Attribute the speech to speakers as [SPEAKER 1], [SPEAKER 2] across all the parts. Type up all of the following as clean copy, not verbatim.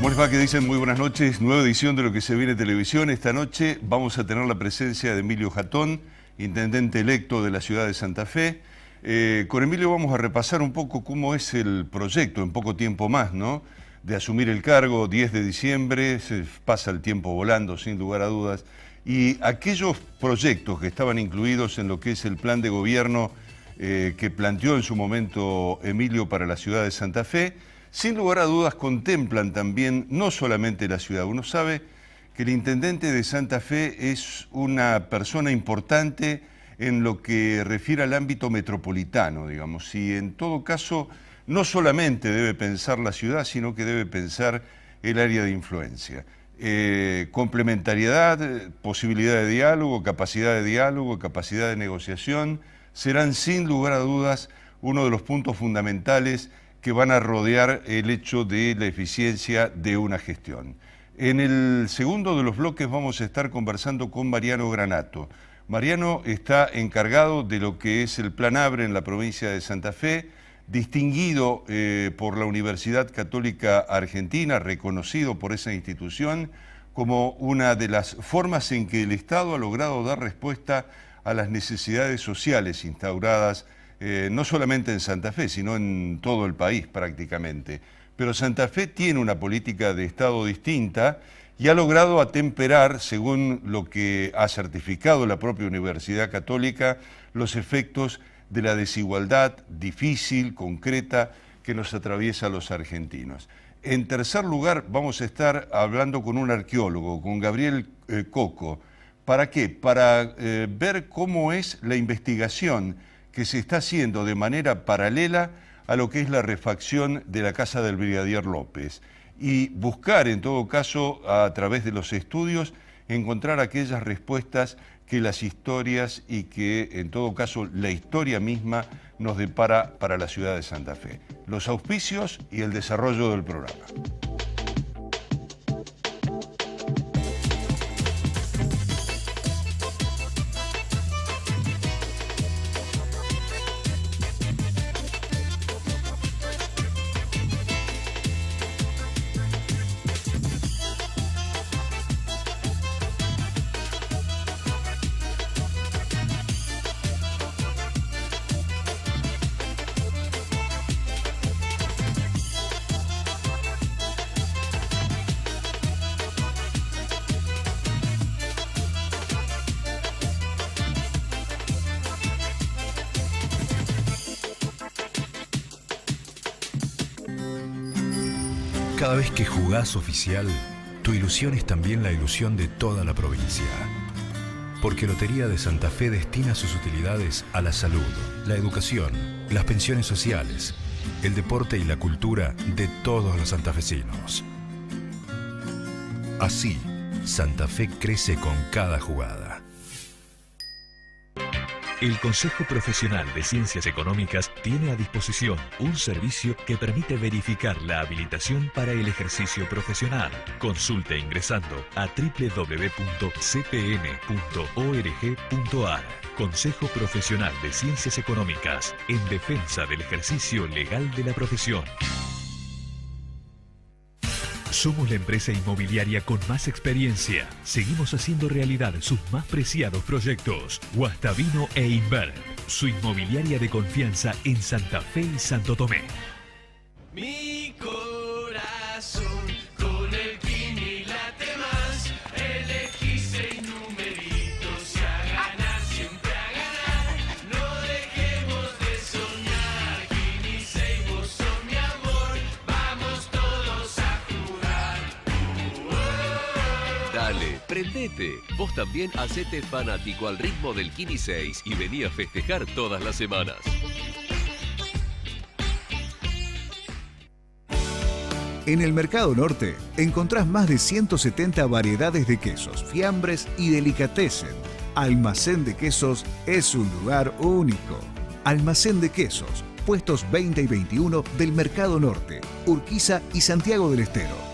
[SPEAKER 1] ¿Cómo les va? ¿Qué dicen? Muy buenas noches. Nueva edición de Lo que se viene televisión. Esta noche vamos a tener la presencia de Emilio Jatón, intendente electo de la ciudad de Santa Fe. Con Emilio vamos a repasar un poco cómo es el proyecto en poco tiempo más, ¿no? De asumir el cargo, 10 de diciembre, se pasa el tiempo volando sin lugar a dudas. Y aquellos proyectos que estaban incluidos en lo que es el plan de gobierno que planteó en su momento Emilio para la ciudad de Santa Fe, sin lugar a dudas contemplan también no solamente la ciudad. Uno sabe que el intendente de Santa Fe es una persona importante en lo que refiere al ámbito metropolitano, digamos, y en todo caso no solamente debe pensar la ciudad, sino que debe pensar el área de influencia. Complementariedad, posibilidad de diálogo, capacidad de negociación, serán sin lugar a dudas uno de los puntos fundamentales que van a rodear el hecho de la eficiencia de una gestión. En el segundo de los bloques vamos a estar conversando con Mariano Granato. Mariano está encargado de lo que es el Plan ABRE en la provincia de Santa Fe, distinguido por la Universidad Católica Argentina, reconocido por esa institución como una de las formas en que el Estado ha logrado dar respuesta a las necesidades sociales instauradas no solamente en Santa Fe, sino en todo el país prácticamente. Pero Santa Fe tiene una política de Estado distinta y ha logrado atemperar, según lo que ha certificado la propia Universidad Católica, los efectos de la desigualdad difícil, concreta, que nos atraviesa a los argentinos. En tercer lugar, vamos a estar hablando con un arqueólogo, con Gabriel Coco. ¿Para qué? Para ver cómo es la investigación que se está haciendo de manera paralela a lo que es la refacción de la casa del Brigadier López y buscar, en todo caso, a través de los estudios, encontrar aquellas respuestas que las historias y que, en todo caso, la historia misma nos depara para la ciudad de Santa Fe. Los auspicios y el desarrollo del programa.
[SPEAKER 2] Cada vez que jugás oficial, tu ilusión es también la ilusión de toda la provincia. Porque Lotería de Santa Fe destina sus utilidades a la salud, la educación, las pensiones sociales, el deporte y la cultura de todos los santafesinos. Así, Santa Fe crece con cada jugada.
[SPEAKER 3] El Consejo Profesional de Ciencias Económicas tiene a disposición un servicio que permite verificar la habilitación para el ejercicio profesional. Consulte ingresando a www.cpn.org.ar. Consejo Profesional de Ciencias Económicas, en defensa del ejercicio legal de la profesión. Somos la empresa inmobiliaria con más experiencia. Seguimos haciendo realidad sus más preciados proyectos. Guastavino e Invert, su inmobiliaria de confianza en Santa Fe y Santo Tomé.
[SPEAKER 4] Mi corazón con el Kini late más. Elegí 6 numeritos y a ganar, siempre a ganar. No dejemos de soñar. Kini 6, vos sos mi amor. Vamos todos a jugar.
[SPEAKER 5] Dale, prendete. Vos también hacete fanático al ritmo del Kini 6 y vení a festejar todas las semanas.
[SPEAKER 6] En el Mercado Norte encontrás más de 170 variedades de quesos, fiambres y delicatessen. Almacén de Quesos es un lugar único. Almacén de Quesos, puestos 20 y 21 del Mercado Norte, Urquiza y Santiago del Estero.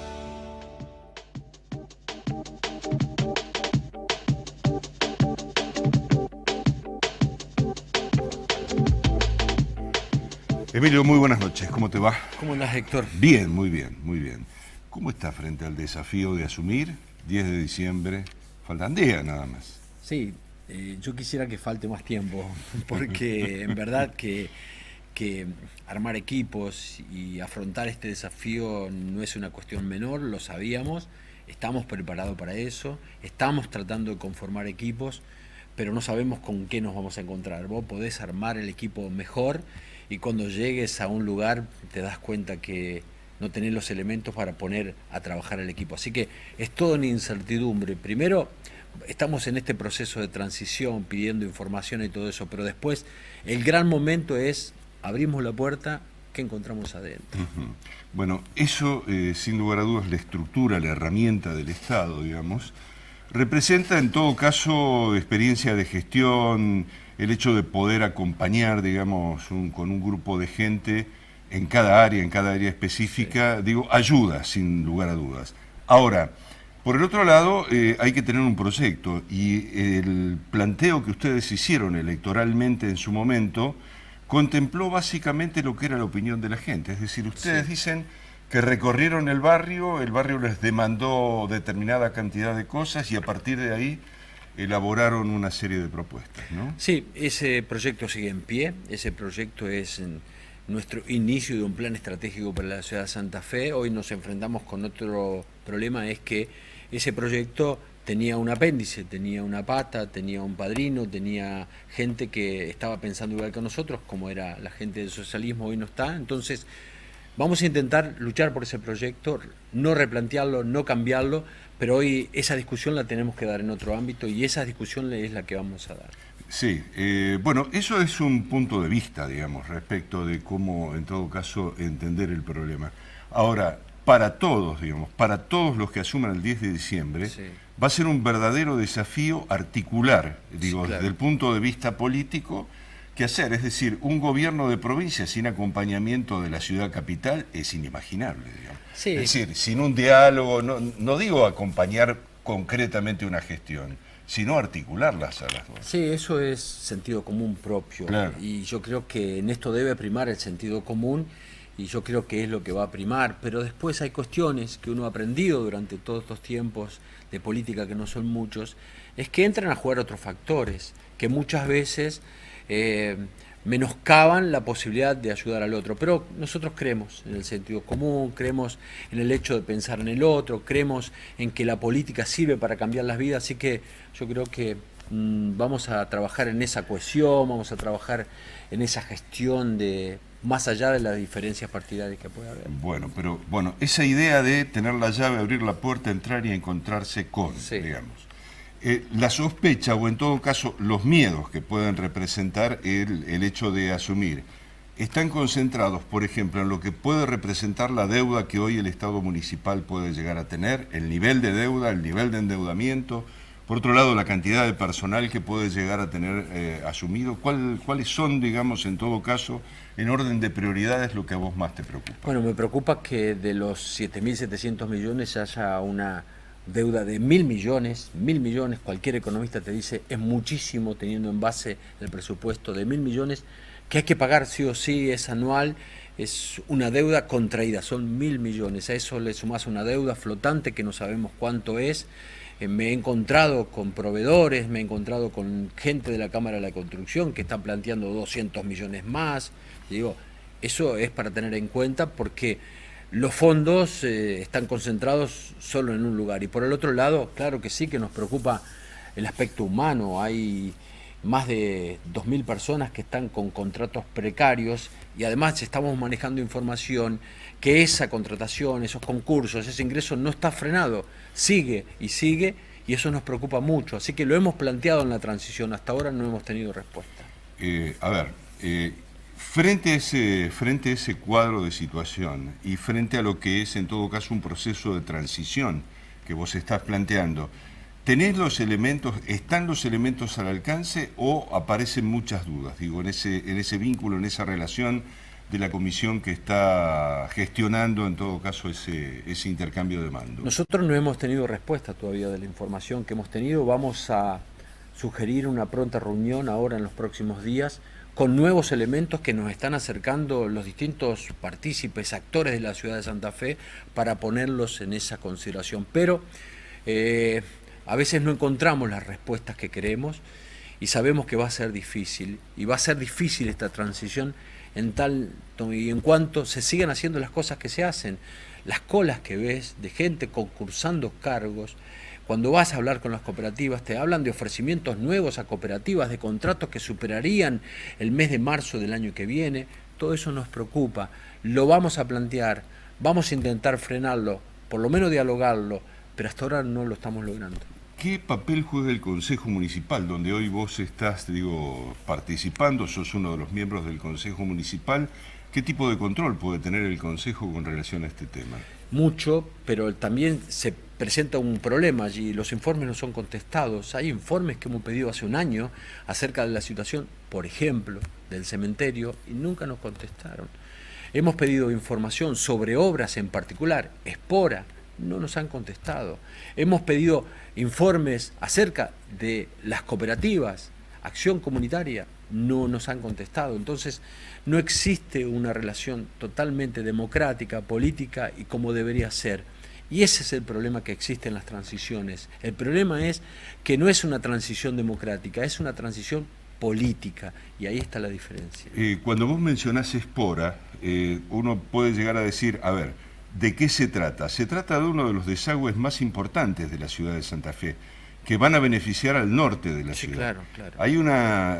[SPEAKER 1] Emilio, muy buenas noches, ¿cómo te va?
[SPEAKER 7] ¿Cómo andás, Héctor?
[SPEAKER 1] Bien, muy bien, muy bien. ¿Cómo está frente al desafío de asumir 10 de diciembre? Faltan días nada más.
[SPEAKER 7] Sí, yo quisiera que falte más tiempo, porque en verdad que armar equipos y afrontar este desafío no es una cuestión menor, lo sabíamos, estamos preparados para eso, estamos tratando de conformar equipos, pero no sabemos con qué nos vamos a encontrar. Vos podés armar el equipo mejor y cuando llegues a un lugar te das cuenta que no tenés los elementos para poner a trabajar el equipo. Así que es todo una incertidumbre. Primero, estamos en este proceso de transición, pidiendo información y todo eso, pero después el gran momento es, abrimos la puerta, ¿qué encontramos adentro?
[SPEAKER 1] Bueno, eso sin lugar a dudas la estructura, la herramienta del Estado, digamos, representa en todo caso experiencia de gestión, el hecho de poder acompañar, digamos, con un grupo de gente en cada área específica, sí. Digo, ayuda sin lugar a dudas. Ahora, por el otro lado, hay que tener un proyecto y el planteo que ustedes hicieron electoralmente en su momento contempló básicamente lo que era la opinión de la gente. Es decir, ustedes dicen que recorrieron el barrio les demandó determinada cantidad de cosas y a partir de ahí elaboraron una serie de propuestas, ¿no?
[SPEAKER 7] Sí, ese proyecto sigue en pie, ese proyecto es nuestro inicio de un plan estratégico para la ciudad de Santa Fe. Hoy nos enfrentamos con otro problema, es que ese proyecto tenía un apéndice, tenía una pata, tenía un padrino, tenía gente que estaba pensando igual que nosotros, como era la gente del socialismo, hoy no está. Entonces vamos a intentar luchar por ese proyecto, no replantearlo, no cambiarlo, pero hoy esa discusión la tenemos que dar en otro ámbito y esa discusión es la que vamos a dar.
[SPEAKER 1] Sí, bueno, eso es un punto de vista, digamos, respecto de cómo, en todo caso, entender el problema. Ahora, para todos, digamos, para todos los que asuman el 10 de diciembre, va a ser un verdadero desafío articular, digo, desde el punto de vista político, qué hacer. Es decir, un gobierno de provincia sin acompañamiento de la ciudad capital es inimaginable, digamos.
[SPEAKER 7] Sí.
[SPEAKER 1] Es decir, sin un diálogo, no digo acompañar concretamente una gestión, sino articularlas a las dos.
[SPEAKER 7] Sí, eso es sentido común propio.
[SPEAKER 1] Claro.
[SPEAKER 7] Y yo creo que en esto debe primar el sentido común y yo creo que es lo que va a primar. Pero después hay cuestiones que uno ha aprendido durante todos estos tiempos de política, que no son muchos, es que entran a jugar otros factores que muchas veces menoscaban la posibilidad de ayudar al otro. Pero nosotros creemos en el sentido común, creemos en el hecho de pensar en el otro, creemos en que la política sirve para cambiar las vidas, así que yo creo que vamos a trabajar en esa cohesión, vamos a trabajar en esa gestión de más allá de las diferencias partidarias que puede haber.
[SPEAKER 1] Bueno, pero esa idea de tener la llave, abrir la puerta, entrar y encontrarse con, digamos. La sospecha, o en todo caso los miedos que pueden representar el hecho de asumir, están concentrados, por ejemplo, en lo que puede representar la deuda que hoy el Estado municipal puede llegar a tener, el nivel de deuda, el nivel de endeudamiento, por otro lado, la cantidad de personal que puede llegar a tener asumido. ¿Cuáles son, digamos, en todo caso, en orden de prioridades, lo que a vos más te preocupa?
[SPEAKER 7] Bueno, me preocupa que de los 7.700 millones haya una deuda de 1.000 millones. 1.000 millones, cualquier economista te dice, es muchísimo teniendo en base el presupuesto de 1.000 millones, que hay que pagar sí o sí, es anual, es una deuda contraída, son 1.000 millones. A eso le sumás una deuda flotante que no sabemos cuánto es. Me he encontrado con proveedores, me he encontrado con gente de la Cámara de la Construcción que están planteando 200 millones más. Y digo, eso es para tener en cuenta porque los fondos están concentrados solo en un lugar. Y por el otro lado, claro que sí que nos preocupa el aspecto humano. Hay más de 2.000 personas que están con contratos precarios y además estamos manejando información que esa contratación, esos concursos, ese ingreso no está frenado, sigue y eso nos preocupa mucho. Así que lo hemos planteado en la transición, hasta ahora no hemos tenido respuesta.
[SPEAKER 1] Frente a ese cuadro de situación y frente a lo que es en todo caso un proceso de transición que vos estás planteando, ¿tenés los elementos, están los elementos al alcance o aparecen muchas dudas? Digo, en ese vínculo, en esa relación de la comisión que está gestionando en todo caso ese intercambio de mando.
[SPEAKER 7] Nosotros no hemos tenido respuesta todavía de la información que hemos tenido. Vamos a sugerir una pronta reunión ahora en los próximos días con nuevos elementos que nos están acercando los distintos partícipes, actores de la ciudad de Santa Fe, para ponerlos en esa consideración. Pero a veces no encontramos las respuestas que queremos y sabemos que va a ser difícil, y va a ser difícil esta transición en cuanto se sigan haciendo las cosas que se hacen. Las colas que ves de gente concursando cargos, cuando vas a hablar con las cooperativas, te hablan de ofrecimientos nuevos a cooperativas, de contratos que superarían el mes de marzo del año que viene. Todo eso nos preocupa, lo vamos a plantear, vamos a intentar frenarlo, por lo menos dialogarlo, pero hasta ahora no lo estamos logrando.
[SPEAKER 1] ¿Qué papel juega el Consejo Municipal, donde hoy vos estás, participando, sos uno de los miembros del Consejo Municipal? ¿Qué tipo de control puede tener el Consejo con relación a este tema?
[SPEAKER 7] Mucho, pero también se presenta un problema allí, los informes no son contestados. Hay informes que hemos pedido hace un año acerca de la situación, por ejemplo, del cementerio, y nunca nos contestaron. Hemos pedido información sobre obras en particular, Espora, no nos han contestado. Hemos pedido informes acerca de las cooperativas, Acción Comunitaria, no nos han contestado. Entonces, no existe una relación totalmente democrática, política y como debería ser. Y ese es el problema que existe en las transiciones. El problema es que no es una transición democrática, es una transición política, y ahí está la diferencia.
[SPEAKER 1] Cuando vos mencionás Espora, uno puede llegar a decir, a ver, ¿de qué se trata? Se trata de uno de los desagües más importantes de la ciudad de Santa Fe, que van a beneficiar al norte de la ciudad.
[SPEAKER 7] Claro.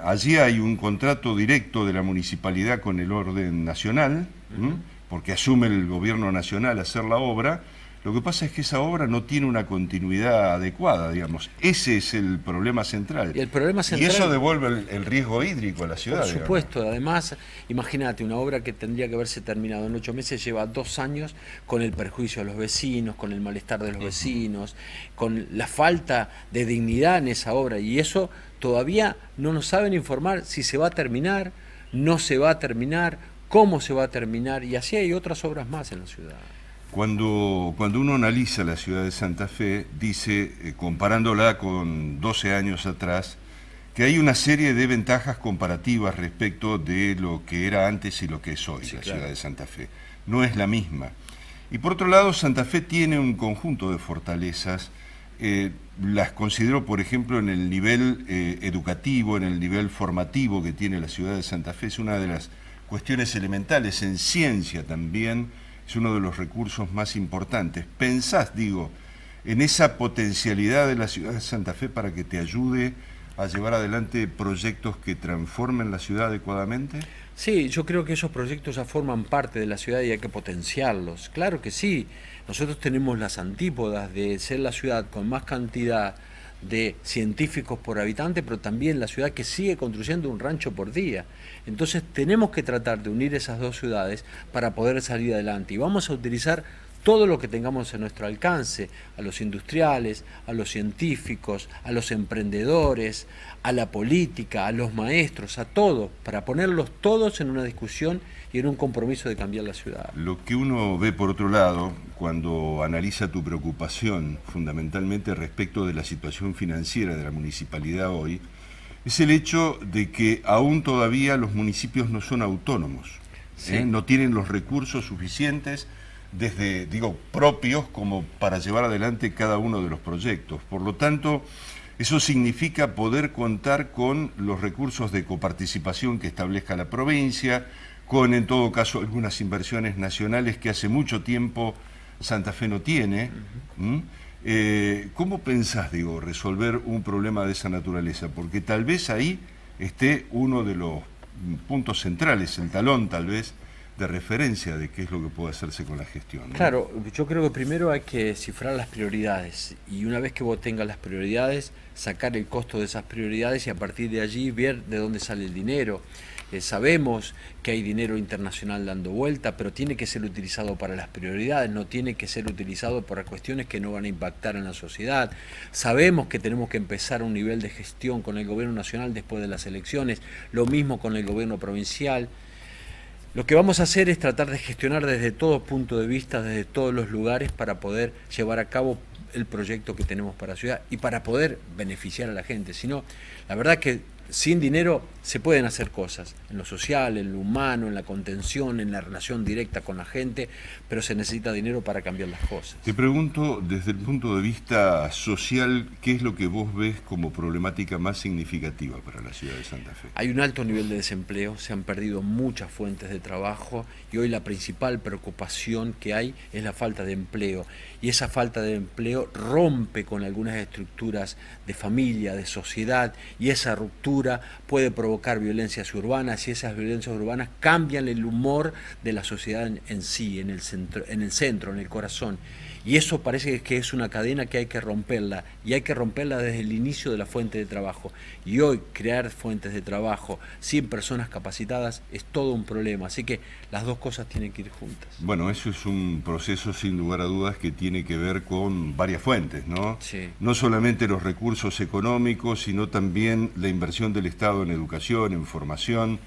[SPEAKER 1] Allí hay un contrato directo de la municipalidad con el orden nacional, porque asume el gobierno nacional hacer la obra. Lo que pasa es que esa obra no tiene una continuidad adecuada, digamos. Ese es el problema central.
[SPEAKER 7] Y el problema central,
[SPEAKER 1] y eso devuelve el riesgo hídrico a la ciudad.
[SPEAKER 7] Por supuesto, digamos. Además, imagínate, una obra que tendría que haberse terminado en 8 meses lleva 2 años, con el perjuicio a los vecinos, con el malestar de los vecinos, con la falta de dignidad en esa obra, y eso todavía no nos saben informar si se va a terminar, no se va a terminar, cómo se va a terminar, y así hay otras obras más en la ciudad.
[SPEAKER 1] Cuando uno analiza la ciudad de Santa Fe, dice, comparándola con 12 años atrás, que hay una serie de ventajas comparativas respecto de lo que era antes y lo que es hoy, ciudad de Santa Fe. No es la misma. Y por otro lado, Santa Fe tiene un conjunto de fortalezas. Las considero, por ejemplo, en el nivel educativo, en el nivel formativo que tiene la ciudad de Santa Fe. Es una de las cuestiones elementales, en ciencia también. Es uno de los recursos más importantes. ¿Pensás, en esa potencialidad de la ciudad de Santa Fe para que te ayude a llevar adelante proyectos que transformen la ciudad adecuadamente?
[SPEAKER 7] Sí, yo creo que esos proyectos ya forman parte de la ciudad y hay que potenciarlos. Claro que sí. Nosotros tenemos las antípodas de ser la ciudad con más cantidad de científicos por habitante, pero también la ciudad que sigue construyendo un rancho por día. Entonces tenemos que tratar de unir esas dos ciudades para poder salir adelante, y vamos a utilizar todo lo que tengamos en nuestro alcance, a los industriales, a los científicos, a los emprendedores, a la política, a los maestros, a todos, para ponerlos todos en una discusión y en un compromiso de cambiar la ciudad.
[SPEAKER 1] Lo que uno ve por otro lado, cuando analiza tu preocupación fundamentalmente respecto de la situación financiera de la municipalidad hoy, es el hecho de que aún todavía los municipios no son autónomos, no tienen los recursos suficientes propios como para llevar adelante cada uno de los proyectos. Por lo tanto, eso significa poder contar con los recursos de coparticipación que establezca la provincia, con en todo caso algunas inversiones nacionales que hace mucho tiempo Santa Fe no tiene. ¿Cómo pensás, resolver un problema de esa naturaleza? Porque tal vez ahí esté uno de los puntos centrales, el talón tal vez, de referencia de qué es lo que puede hacerse con la gestión, ¿no?
[SPEAKER 7] Claro, yo creo que primero hay que cifrar las prioridades, y una vez que vos tengas las prioridades, sacar el costo de esas prioridades y a partir de allí ver de dónde sale el dinero. Sabemos que hay dinero internacional dando vuelta, pero tiene que ser utilizado para las prioridades, no tiene que ser utilizado para cuestiones que no van a impactar en la sociedad. Sabemos que tenemos que empezar un nivel de gestión con el gobierno nacional después de las elecciones, lo mismo con el gobierno provincial. Lo que vamos a hacer es tratar de gestionar desde todo punto de vista, desde todos los lugares, para poder llevar a cabo el proyecto que tenemos para la ciudad y para poder beneficiar a la gente. Si no, la verdad que sin dinero se pueden hacer cosas, en lo social, en lo humano, en la contención, en la relación directa con la gente, pero se necesita dinero para cambiar las cosas.
[SPEAKER 1] Te pregunto, desde el punto de vista social, ¿qué es lo que vos ves como problemática más significativa para la ciudad de Santa Fe?
[SPEAKER 7] Hay un alto nivel de desempleo, se han perdido muchas fuentes de trabajo y hoy la principal preocupación que hay es la falta de empleo. Y esa falta de empleo rompe con algunas estructuras de familia, de sociedad, y esa ruptura puede provocar violencias urbanas, y esas violencias urbanas cambian el humor de la sociedad en sí, en el centro, en el corazón. Y eso parece que es una cadena que hay que romperla, y hay que romperla desde el inicio de la fuente de trabajo. Y hoy crear fuentes de trabajo sin personas capacitadas es todo un problema, así que las dos cosas tienen que ir juntas.
[SPEAKER 1] Bueno, eso es un proceso sin lugar a dudas que tiene que ver con varias fuentes, ¿no?
[SPEAKER 7] Sí.
[SPEAKER 1] No solamente los recursos económicos, sino también la inversión del Estado en educación, en formación.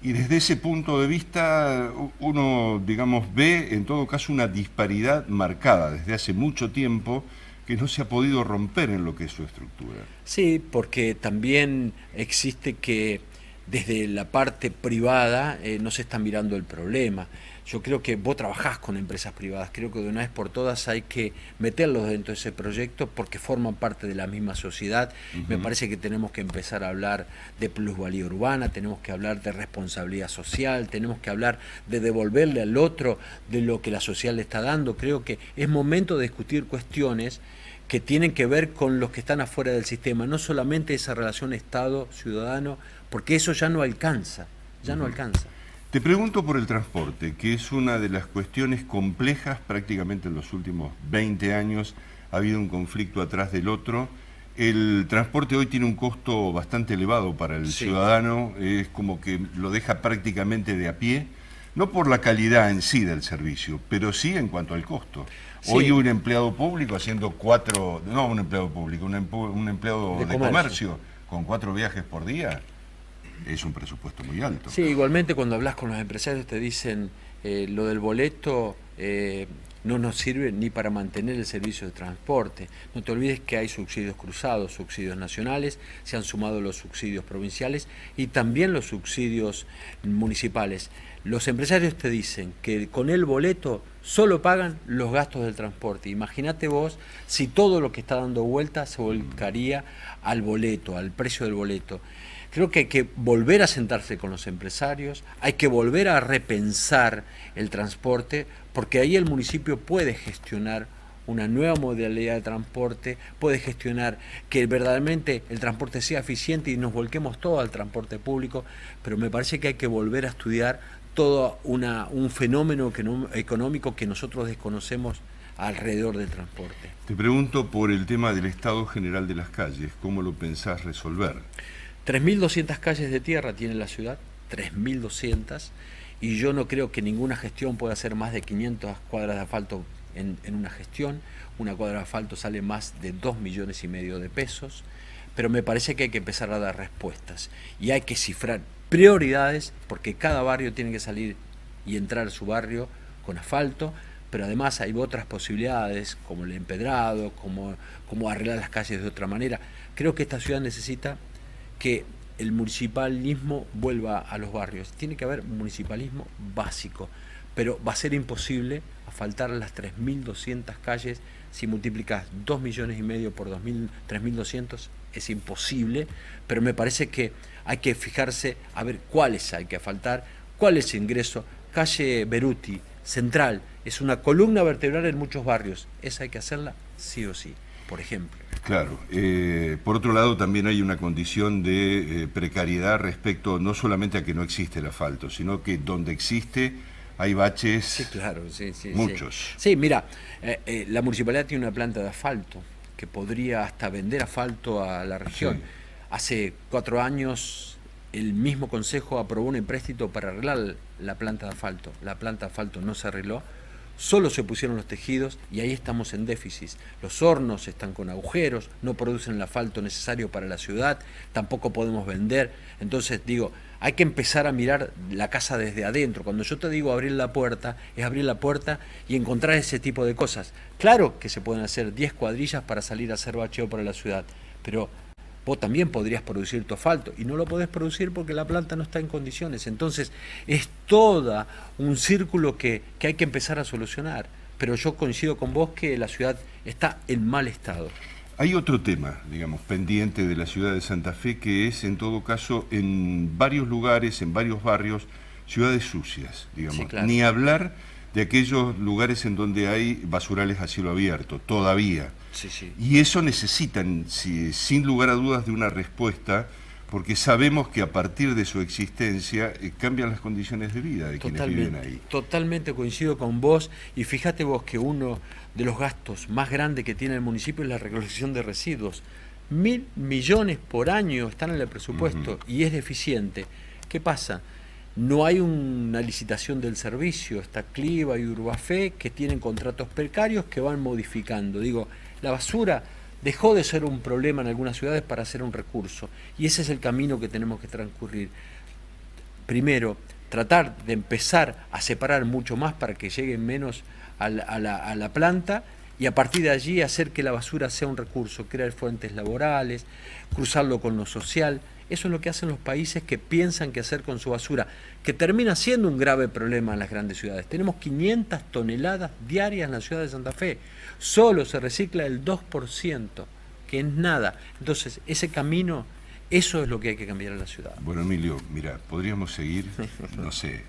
[SPEAKER 1] Y desde ese punto de vista uno, digamos, ve en todo caso una disparidad marcada desde hace mucho tiempo que no se ha podido romper en lo que es su estructura.
[SPEAKER 7] Sí, porque también existe que desde la parte privada no se está mirando el problema. Yo creo que vos trabajás con empresas privadas, creo que de una vez por todas hay que meterlos dentro de ese proyecto porque forman parte de la misma sociedad. Me parece que tenemos que empezar a hablar de plusvalía urbana, tenemos que hablar de responsabilidad social, tenemos que hablar de devolverle al otro de lo que la sociedad le está dando. Creo que es momento de discutir cuestiones que tienen que ver con los que están afuera del sistema, no solamente esa relación Estado-ciudadano, porque eso ya no alcanza, no alcanza.
[SPEAKER 1] Te pregunto por el transporte, que es una de las cuestiones complejas prácticamente en los últimos 20 años. Ha habido un conflicto atrás del otro. El transporte hoy tiene un costo bastante elevado para el ciudadano, es como que lo deja prácticamente de a pie, no por la calidad en sí del servicio, pero sí en cuanto al costo.
[SPEAKER 7] Sí.
[SPEAKER 1] Hoy un empleado público haciendo un empleado público, un empleado de comercio con 4 viajes por día, es un presupuesto muy alto.
[SPEAKER 7] Sí, igualmente cuando hablas con los empresarios te dicen lo del boleto no nos sirve ni para mantener el servicio de transporte. No te olvides que hay subsidios cruzados, subsidios nacionales, se han sumado los subsidios provinciales y también los subsidios municipales. Los empresarios te dicen que con el boleto solo pagan los gastos del transporte. Imagínate vos si todo lo que está dando vuelta se volcaría al boleto, al precio del boleto. Creo que hay que volver a sentarse con los empresarios, hay que volver a repensar el transporte, porque ahí el municipio puede gestionar una nueva modalidad de transporte, puede gestionar que verdaderamente el transporte sea eficiente y nos volquemos todo al transporte público, pero me parece que hay que volver a estudiar todo un fenómeno económico que nosotros desconocemos alrededor del transporte.
[SPEAKER 1] Te pregunto por el tema del estado general de las calles, ¿cómo lo pensás resolver?
[SPEAKER 7] 3.200 calles de tierra tiene la ciudad, 3.200, y yo no creo que ninguna gestión pueda hacer más de 500 cuadras de asfalto en una gestión. Una cuadra de asfalto sale más de 2,5 millones de pesos, pero me parece que hay que empezar a dar respuestas y hay que cifrar prioridades, porque cada barrio tiene que salir y entrar a su barrio con asfalto, pero además hay otras posibilidades como el empedrado, como arreglar las calles de otra manera. Creo que esta ciudad necesita que el municipalismo vuelva a los barrios. Tiene que haber municipalismo básico, pero va a ser imposible asfaltar las 3.200 calles si multiplicas 2,5 millones por 3.200, es imposible, pero me parece que hay que fijarse a ver cuáles hay que asfaltar, cuál es el ingreso. Calle Beruti, Central, es una columna vertebral en muchos barrios, esa hay que hacerla sí o sí, por ejemplo.
[SPEAKER 1] Claro, por otro lado también hay una condición de precariedad respecto no solamente a que no existe el asfalto, sino que donde existe hay baches,
[SPEAKER 7] sí, claro,
[SPEAKER 1] muchos.
[SPEAKER 7] Sí, mira, la municipalidad tiene una planta de asfalto que podría hasta vender asfalto a la región. Sí. Hace 4 años el mismo consejo aprobó un empréstito para arreglar la planta de asfalto. La planta de asfalto no se arregló. Solo se pusieron los tejidos y ahí estamos en déficit. Los hornos están con agujeros, no producen el asfalto necesario para la ciudad, tampoco podemos vender. Entonces digo, hay que empezar a mirar la casa desde adentro. Cuando yo te digo abrir la puerta, es abrir la puerta y encontrar ese tipo de cosas. Claro que se pueden hacer 10 cuadrillas para salir a hacer bacheo para la ciudad, pero vos también podrías producir tu asfalto y no lo podés producir porque la planta no está en condiciones. Entonces es todo un círculo que hay que empezar a solucionar. Pero yo coincido con vos que la ciudad está en mal estado.
[SPEAKER 1] Hay otro tema, digamos, pendiente de la ciudad de Santa Fe, que es, en todo caso, en varios lugares, en varios barrios, ciudades sucias, digamos.
[SPEAKER 7] Sí, claro.
[SPEAKER 1] Ni hablar de aquellos lugares en donde hay basurales a cielo abierto, todavía.
[SPEAKER 7] Sí, sí.
[SPEAKER 1] Y eso necesitan, sin lugar a dudas, de una respuesta, porque sabemos que a partir de su existencia cambian las condiciones de vida de quienes viven ahí.
[SPEAKER 7] Totalmente coincido con vos, y fíjate vos que uno de los gastos más grandes que tiene el municipio es la recolección de residuos. 1.000 millones por año están en el presupuesto y es deficiente. ¿Qué pasa? No hay una licitación del servicio, está Cliva y Urbafe que tienen contratos precarios que van modificando. Digo, la basura dejó de ser un problema en algunas ciudades para ser un recurso, y ese es el camino que tenemos que transcurrir. Primero, tratar de empezar a separar mucho más para que lleguen menos a la planta, y a partir de allí hacer que la basura sea un recurso, crear fuentes laborales, cruzarlo con lo social. Eso es lo que hacen los países que piensan qué hacer con su basura, que termina siendo un grave problema en las grandes ciudades. Tenemos 500 toneladas diarias en la ciudad de Santa Fe. Solo se recicla el 2%, que es nada. Entonces, ese camino, eso es lo que hay que cambiar en la ciudad.
[SPEAKER 1] Bueno, Emilio, mira, podríamos seguir, no sé,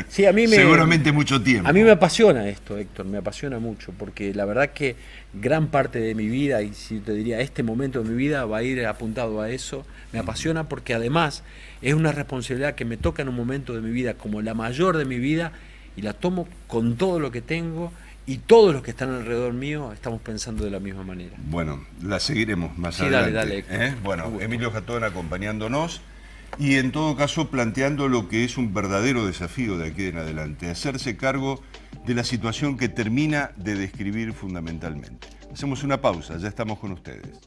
[SPEAKER 7] sí,
[SPEAKER 1] seguramente mucho tiempo.
[SPEAKER 7] A mí me apasiona esto, Héctor, me apasiona mucho, porque la verdad que gran parte de mi vida, y si te diría, este momento de mi vida va a ir apuntado a eso. Me apasiona porque además es una responsabilidad que me toca en un momento de mi vida como la mayor de mi vida, y la tomo con todo lo que tengo, y todos los que están alrededor mío estamos pensando de la misma manera.
[SPEAKER 1] Bueno, la seguiremos más
[SPEAKER 7] Sí,
[SPEAKER 1] adelante.
[SPEAKER 7] dale, Héctor.
[SPEAKER 1] Bueno, Emilio Jatón acompañándonos y en todo caso planteando lo que es un verdadero desafío de aquí en adelante, hacerse cargo de la situación que termina de describir fundamentalmente. Hacemos una pausa, ya estamos con ustedes.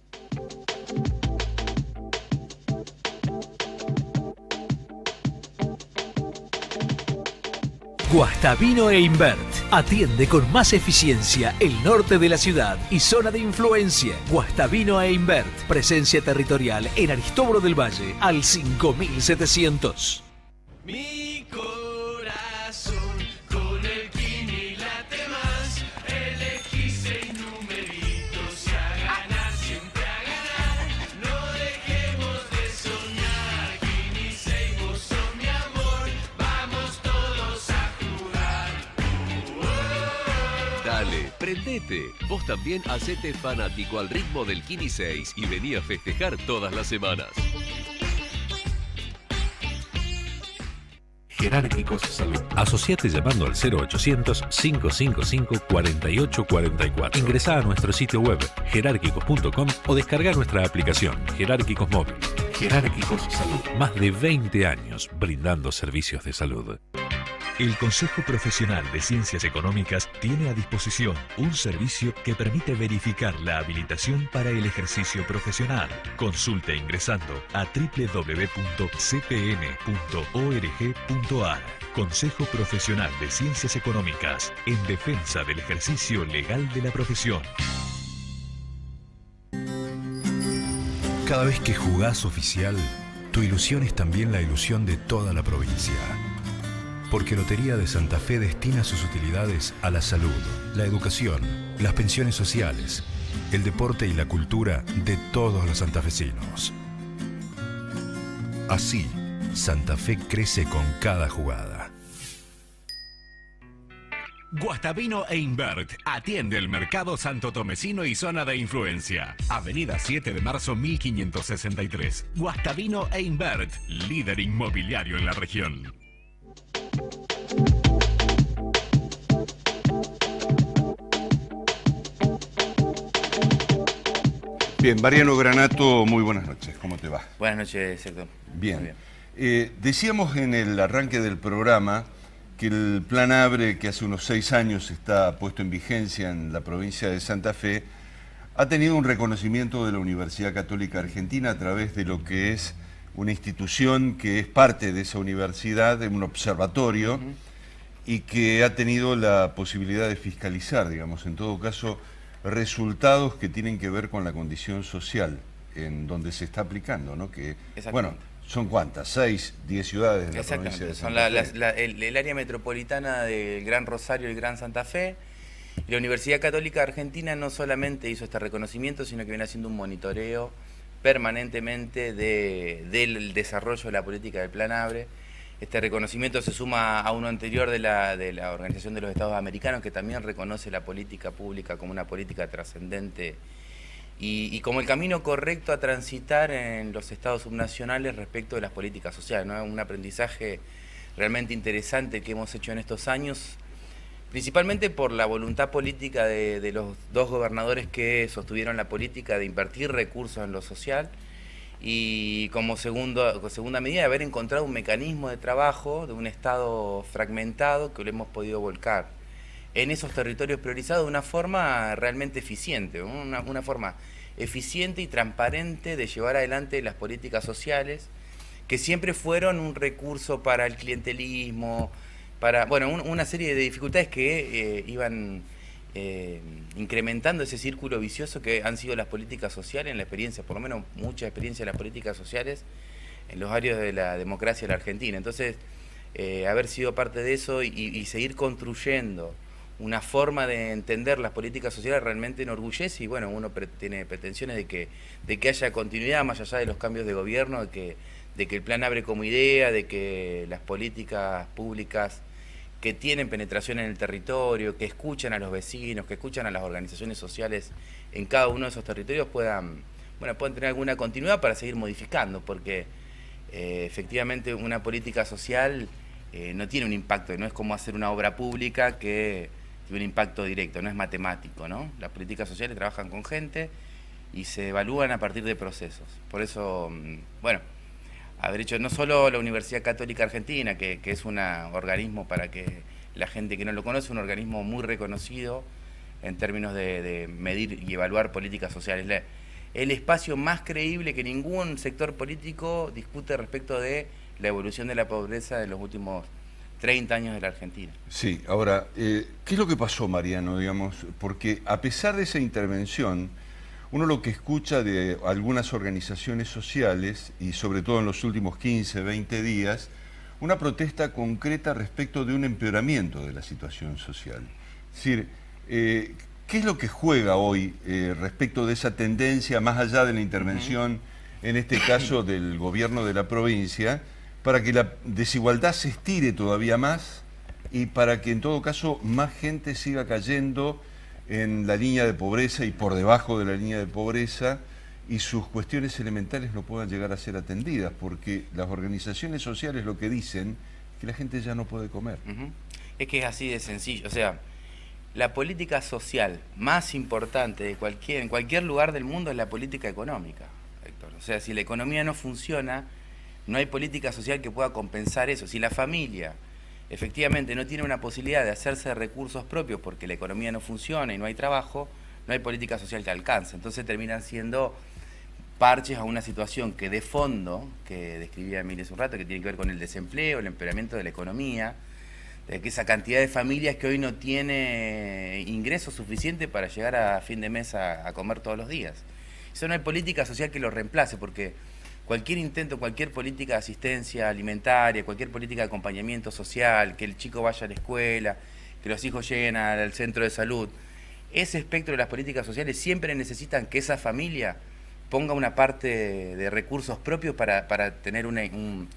[SPEAKER 3] Guastavino e Invert atiende con más eficiencia el norte de la ciudad y zona de influencia. Guastavino e Invert, presencia territorial en Aristóbulo del Valle al 5700.
[SPEAKER 4] Mi corazón con el Kini late más. Elegí 6 numeritos y a ganar, siempre a ganar. No dejemos de soñar. Kini 6, vos sos mi amor. Vamos todos a jugar.
[SPEAKER 5] Dale, prendete. Vos también hacete fanático al ritmo del Kini 6 y vení a festejar todas las semanas.
[SPEAKER 2] Jerárquicos Salud. Asociate llamando al 0800-555-4844. Ingresá a nuestro sitio web jerárquicos.com o descarga nuestra aplicación Jerárquicos Móvil. Jerárquicos Salud. Más de 20 años brindando servicios de salud.
[SPEAKER 3] El Consejo Profesional de Ciencias Económicas tiene a disposición un servicio que permite verificar la habilitación para el ejercicio profesional. Consulte ingresando a www.cpn.org.ar. Consejo Profesional de Ciencias Económicas, en defensa del ejercicio legal de la profesión.
[SPEAKER 2] Cada vez que jugás oficial, tu ilusión es también la ilusión de toda la provincia. Porque Lotería de Santa Fe destina sus utilidades a la salud, la educación, las pensiones sociales, el deporte y la cultura de todos los santafesinos. Así, Santa Fe crece con cada jugada.
[SPEAKER 8] Guastavino e Invert atiende el mercado santotomecino y zona de influencia. Avenida 7 de marzo 1563. Guastavino e Invert, líder inmobiliario en la región.
[SPEAKER 1] Bien, Mariano Granato, muy buenas noches, ¿cómo te va?
[SPEAKER 9] Buenas noches, Héctor.
[SPEAKER 1] Bien. Decíamos en el arranque del programa que el Plan ABRE, que hace unos 6 años está puesto en vigencia en la provincia de Santa Fe, ha tenido un reconocimiento de la Universidad Católica Argentina a través de lo que es una institución que es parte de esa universidad, de un observatorio, y que ha tenido la posibilidad de fiscalizar, digamos, en todo caso, resultados que tienen que ver con la condición social en donde se está aplicando, ¿no? Que,
[SPEAKER 9] Exactamente.
[SPEAKER 1] bueno, ¿son cuántas? 6, 10 ciudades de la provincia de
[SPEAKER 9] Son
[SPEAKER 1] Santa Fe.
[SPEAKER 9] el área metropolitana del Gran Rosario y el Gran Santa Fe. Y la Universidad Católica Argentina no solamente hizo este reconocimiento, sino que viene haciendo un monitoreo permanentemente del desarrollo de la política del Plan ABRE. Este reconocimiento se suma a uno anterior de la Organización de los Estados Americanos, que también reconoce la política pública como una política trascendente y como el camino correcto a transitar en los estados subnacionales respecto de las políticas sociales, ¿no? Un aprendizaje realmente interesante que hemos hecho en estos años, principalmente por la voluntad política de los dos gobernadores que sostuvieron la política de invertir recursos en lo social, y como segunda medida de haber encontrado un mecanismo de trabajo de un Estado fragmentado que lo hemos podido volcar en esos territorios priorizados de una forma realmente eficiente, una forma eficiente y transparente de llevar adelante las políticas sociales, que siempre fueron un recurso para el clientelismo, para una serie de dificultades que iban incrementando ese círculo vicioso que han sido las políticas sociales en la experiencia, por lo menos mucha experiencia de las políticas sociales en los áreas de la democracia de la Argentina. Entonces, haber sido parte de eso y seguir construyendo una forma de entender las políticas sociales realmente enorgullece, y bueno, uno tiene pretensiones de que haya continuidad más allá de los cambios de gobierno, de que el plan ABRE como idea, de que las políticas públicas que tienen penetración en el territorio, que escuchan a los vecinos, que escuchan a las organizaciones sociales en cada uno de esos territorios puedan tener alguna continuidad para seguir modificando, porque efectivamente una política social no tiene un impacto, no es como hacer una obra pública que tiene un impacto directo, no es matemático, ¿no? Las políticas sociales trabajan con gente y se evalúan a partir de procesos. Por eso, haber hecho no solo la Universidad Católica Argentina, que es un organismo, para que la gente que no lo conoce, un organismo muy reconocido en términos de medir y evaluar políticas sociales. El espacio más creíble que ningún sector político discute respecto de la evolución de la pobreza de los últimos 30 años de la Argentina.
[SPEAKER 1] Sí, ahora, ¿qué es lo que pasó, Mariano, digamos? Porque a pesar de esa intervención, uno lo que escucha de algunas organizaciones sociales, y sobre todo en los últimos 15, 20 días, una protesta concreta respecto de un empeoramiento de la situación social. Es decir, ¿qué es lo que juega hoy respecto de esa tendencia, más allá de la intervención, en este caso del gobierno de la provincia, para que la desigualdad se estire todavía más y para que en todo caso más gente siga cayendo en la línea de pobreza y por debajo de la línea de pobreza, y sus cuestiones elementales no puedan llegar a ser atendidas? Porque las organizaciones sociales lo que dicen es que la gente ya no puede comer.
[SPEAKER 9] Es que es así de sencillo. O sea, la política social más importante en cualquier lugar del mundo es la política económica, Héctor. O sea, si la economía no funciona, no hay política social que pueda compensar eso. Si la familia efectivamente no tiene una posibilidad de hacerse de recursos propios porque la economía no funciona y no hay trabajo, no hay política social que alcance. Entonces terminan siendo parches a una situación que de fondo, que describía Emilia hace un rato, que tiene que ver con el desempleo, el empeoramiento de la economía, de que esa cantidad de familias que hoy no tiene ingresos suficientes para llegar a fin de mes a comer todos los días. Eso no hay política social que lo reemplace, porque cualquier intento, cualquier política de asistencia alimentaria, cualquier política de acompañamiento social, que el chico vaya a la escuela, que los hijos lleguen al centro de salud, ese espectro de las políticas sociales siempre necesitan que esa familia ponga una parte de recursos propios para tener un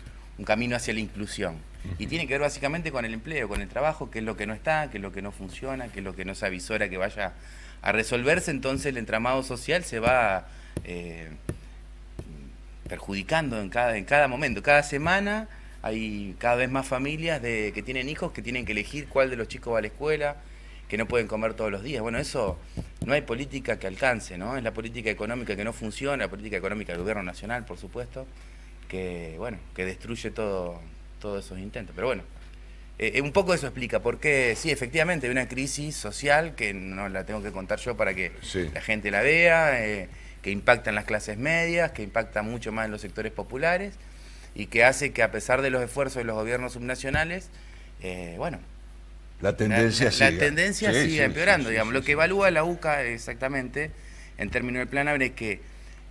[SPEAKER 9] camino hacia la inclusión. Y tiene que ver básicamente con el empleo, con el trabajo, que es lo que no está, que es lo que no funciona, que es lo que no se avisora que vaya a resolverse. Entonces el entramado social se va perjudicando en cada momento. Cada semana hay cada vez más familias que tienen hijos que tienen que elegir cuál de los chicos va a la escuela, que no pueden comer todos los días. Bueno, eso no hay política que alcance, ¿no? Es la política económica que no funciona, la política económica del gobierno nacional, por supuesto, que destruye todos esos intentos. Pero bueno, un poco eso explica por qué, sí, efectivamente, hay una crisis social que no la tengo que contar yo para que la gente la vea, que impacta en las clases medias, que impacta mucho más en los sectores populares, y que hace que, a pesar de los esfuerzos de los gobiernos subnacionales,
[SPEAKER 1] la tendencia
[SPEAKER 9] siga empeorando, digamos. Lo que evalúa la UCA exactamente, en términos del plan ABRE, es que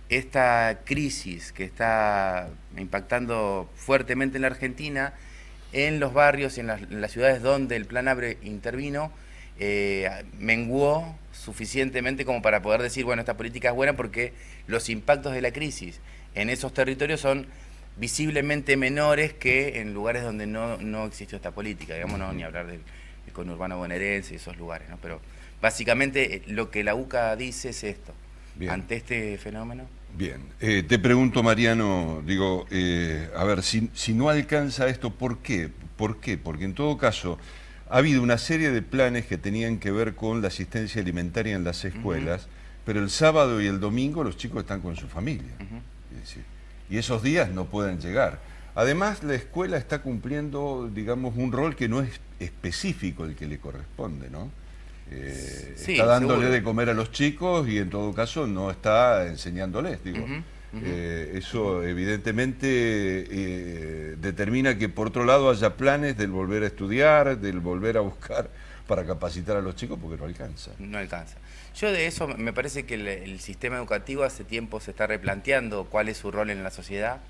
[SPEAKER 9] esta crisis que está impactando fuertemente en la Argentina, en los barrios, en las ciudades donde el Plan ABRE intervino, menguó suficientemente como para poder decir, bueno, esta política es buena porque los impactos de la crisis en esos territorios son visiblemente menores que en lugares donde no existió esta política, digamos, no, ni hablar del conurbano bonaerense y esos lugares, ¿no? Pero básicamente lo que la UCA dice es esto. Bien. Ante este fenómeno.
[SPEAKER 1] Bien, te pregunto, Mariano, digo, a ver, si no alcanza esto, ¿por qué? ¿Por qué? Porque en todo caso ha habido una serie de planes que tenían que ver con la asistencia alimentaria en las escuelas, pero el sábado y el domingo los chicos están con su familia. Es decir, y esos días no pueden llegar. Además, la escuela está cumpliendo, digamos, un rol que no es específico el que le corresponde, ¿no? Sí, está dándole seguro de comer a los chicos y en todo caso no está enseñándoles, digo. Eso evidentemente determina que por otro lado haya planes del volver a estudiar, del volver a buscar para capacitar a los chicos, porque no alcanza.
[SPEAKER 9] No alcanza. Yo de eso me parece que el sistema educativo hace tiempo se está replanteando cuál es su rol en la sociedad,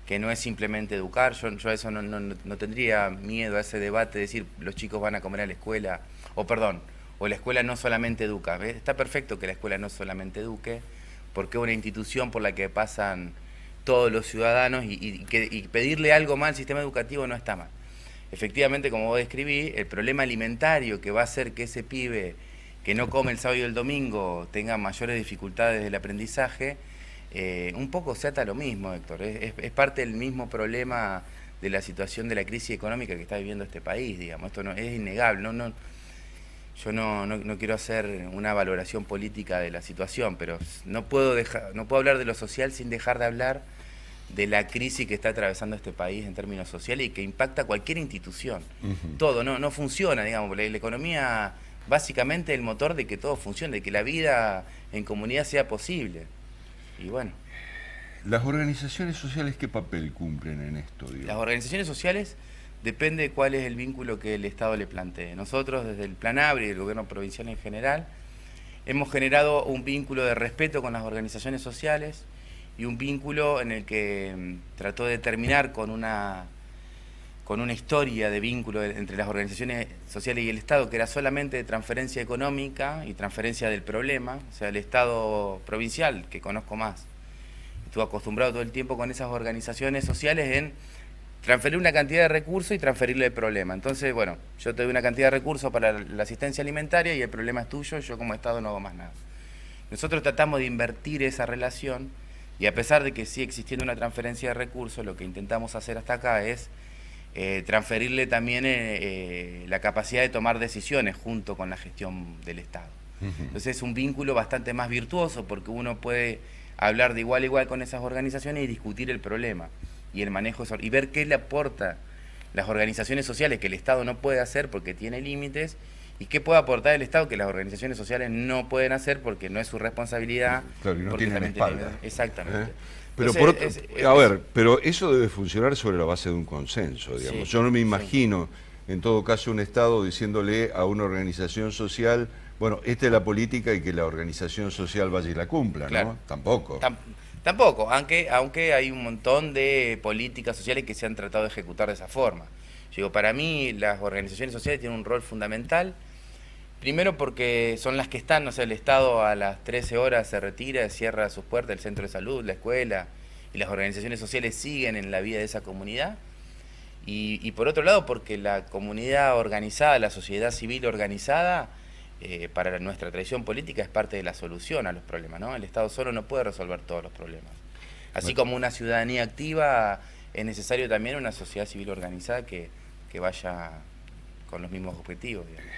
[SPEAKER 9] que no es simplemente educar. Yo a eso no tendría miedo a ese debate de decir los chicos van a comer a la escuela, o la escuela no solamente educa. ¿Ves? Está perfecto que la escuela no solamente eduque, porque es una institución por la que pasan todos los ciudadanos y pedirle algo más al sistema educativo no está mal. Efectivamente, como vos describí, el problema alimentario que va a hacer que ese pibe que no come el sábado y el domingo tenga mayores dificultades del aprendizaje, un poco se ata a lo mismo, Héctor. Es parte del mismo problema de la situación de la crisis económica que está viviendo este país, digamos. Esto no es innegable. Yo no quiero hacer una valoración política de la situación, pero no puedo hablar de lo social sin dejar de hablar de la crisis que está atravesando este país en términos sociales y que impacta a cualquier institución. Todo no funciona, digamos. La economía básicamente es el motor de que todo funcione, de que la vida en comunidad sea posible. Y bueno.
[SPEAKER 1] ¿Las organizaciones sociales qué papel cumplen en esto, digo?
[SPEAKER 9] Las organizaciones sociales depende de cuál es el vínculo que el Estado le plantee. Nosotros, desde el Plan ABRE y el gobierno provincial en general, hemos generado un vínculo de respeto con las organizaciones sociales y un vínculo en el que trató de terminar con una historia de vínculo entre las organizaciones sociales y el Estado, que era solamente de transferencia económica y transferencia del problema. O sea, el Estado provincial, que conozco más, estuvo acostumbrado todo el tiempo con esas organizaciones sociales en transferir una cantidad de recursos y transferirle el problema. Entonces, bueno, yo te doy una cantidad de recursos para la asistencia alimentaria y el problema es tuyo, yo como Estado no hago más nada. Nosotros tratamos de invertir esa relación y a pesar de que sigue existiendo una transferencia de recursos, lo que intentamos hacer hasta acá es transferirle también la capacidad de tomar decisiones junto con la gestión del Estado. Entonces es un vínculo bastante más virtuoso porque uno puede hablar de igual a igual con esas organizaciones y discutir el problema y el manejo y ver qué le aporta las organizaciones sociales que el Estado no puede hacer porque tiene límites y qué puede aportar el Estado que las organizaciones sociales no pueden hacer porque no es su responsabilidad.
[SPEAKER 1] Claro, y no tienen espalda.
[SPEAKER 9] Exactamente.
[SPEAKER 1] Pero pero eso debe funcionar sobre la base de un consenso, digamos. Sí, yo no me imagino, en todo caso, un Estado diciéndole a una organización social, bueno, esta es la política y que la organización social vaya y la cumpla, claro. ¿No? Tampoco.
[SPEAKER 9] Tampoco, aunque hay un montón de políticas sociales que se han tratado de ejecutar de esa forma. Yo digo, para mí las organizaciones sociales tienen un rol fundamental, primero porque son las que están, o sea, el Estado a las 13 horas se retira, cierra sus puertas, el centro de salud, la escuela, y las organizaciones sociales siguen en la vida de esa comunidad. Y por otro lado, porque la comunidad organizada, la sociedad civil organizada, para nuestra tradición política es parte de la solución a los problemas, ¿no? El Estado solo no puede resolver todos los problemas. Así como una ciudadanía activa, es necesario también una sociedad civil organizada que vaya con los mismos objetivos, digamos.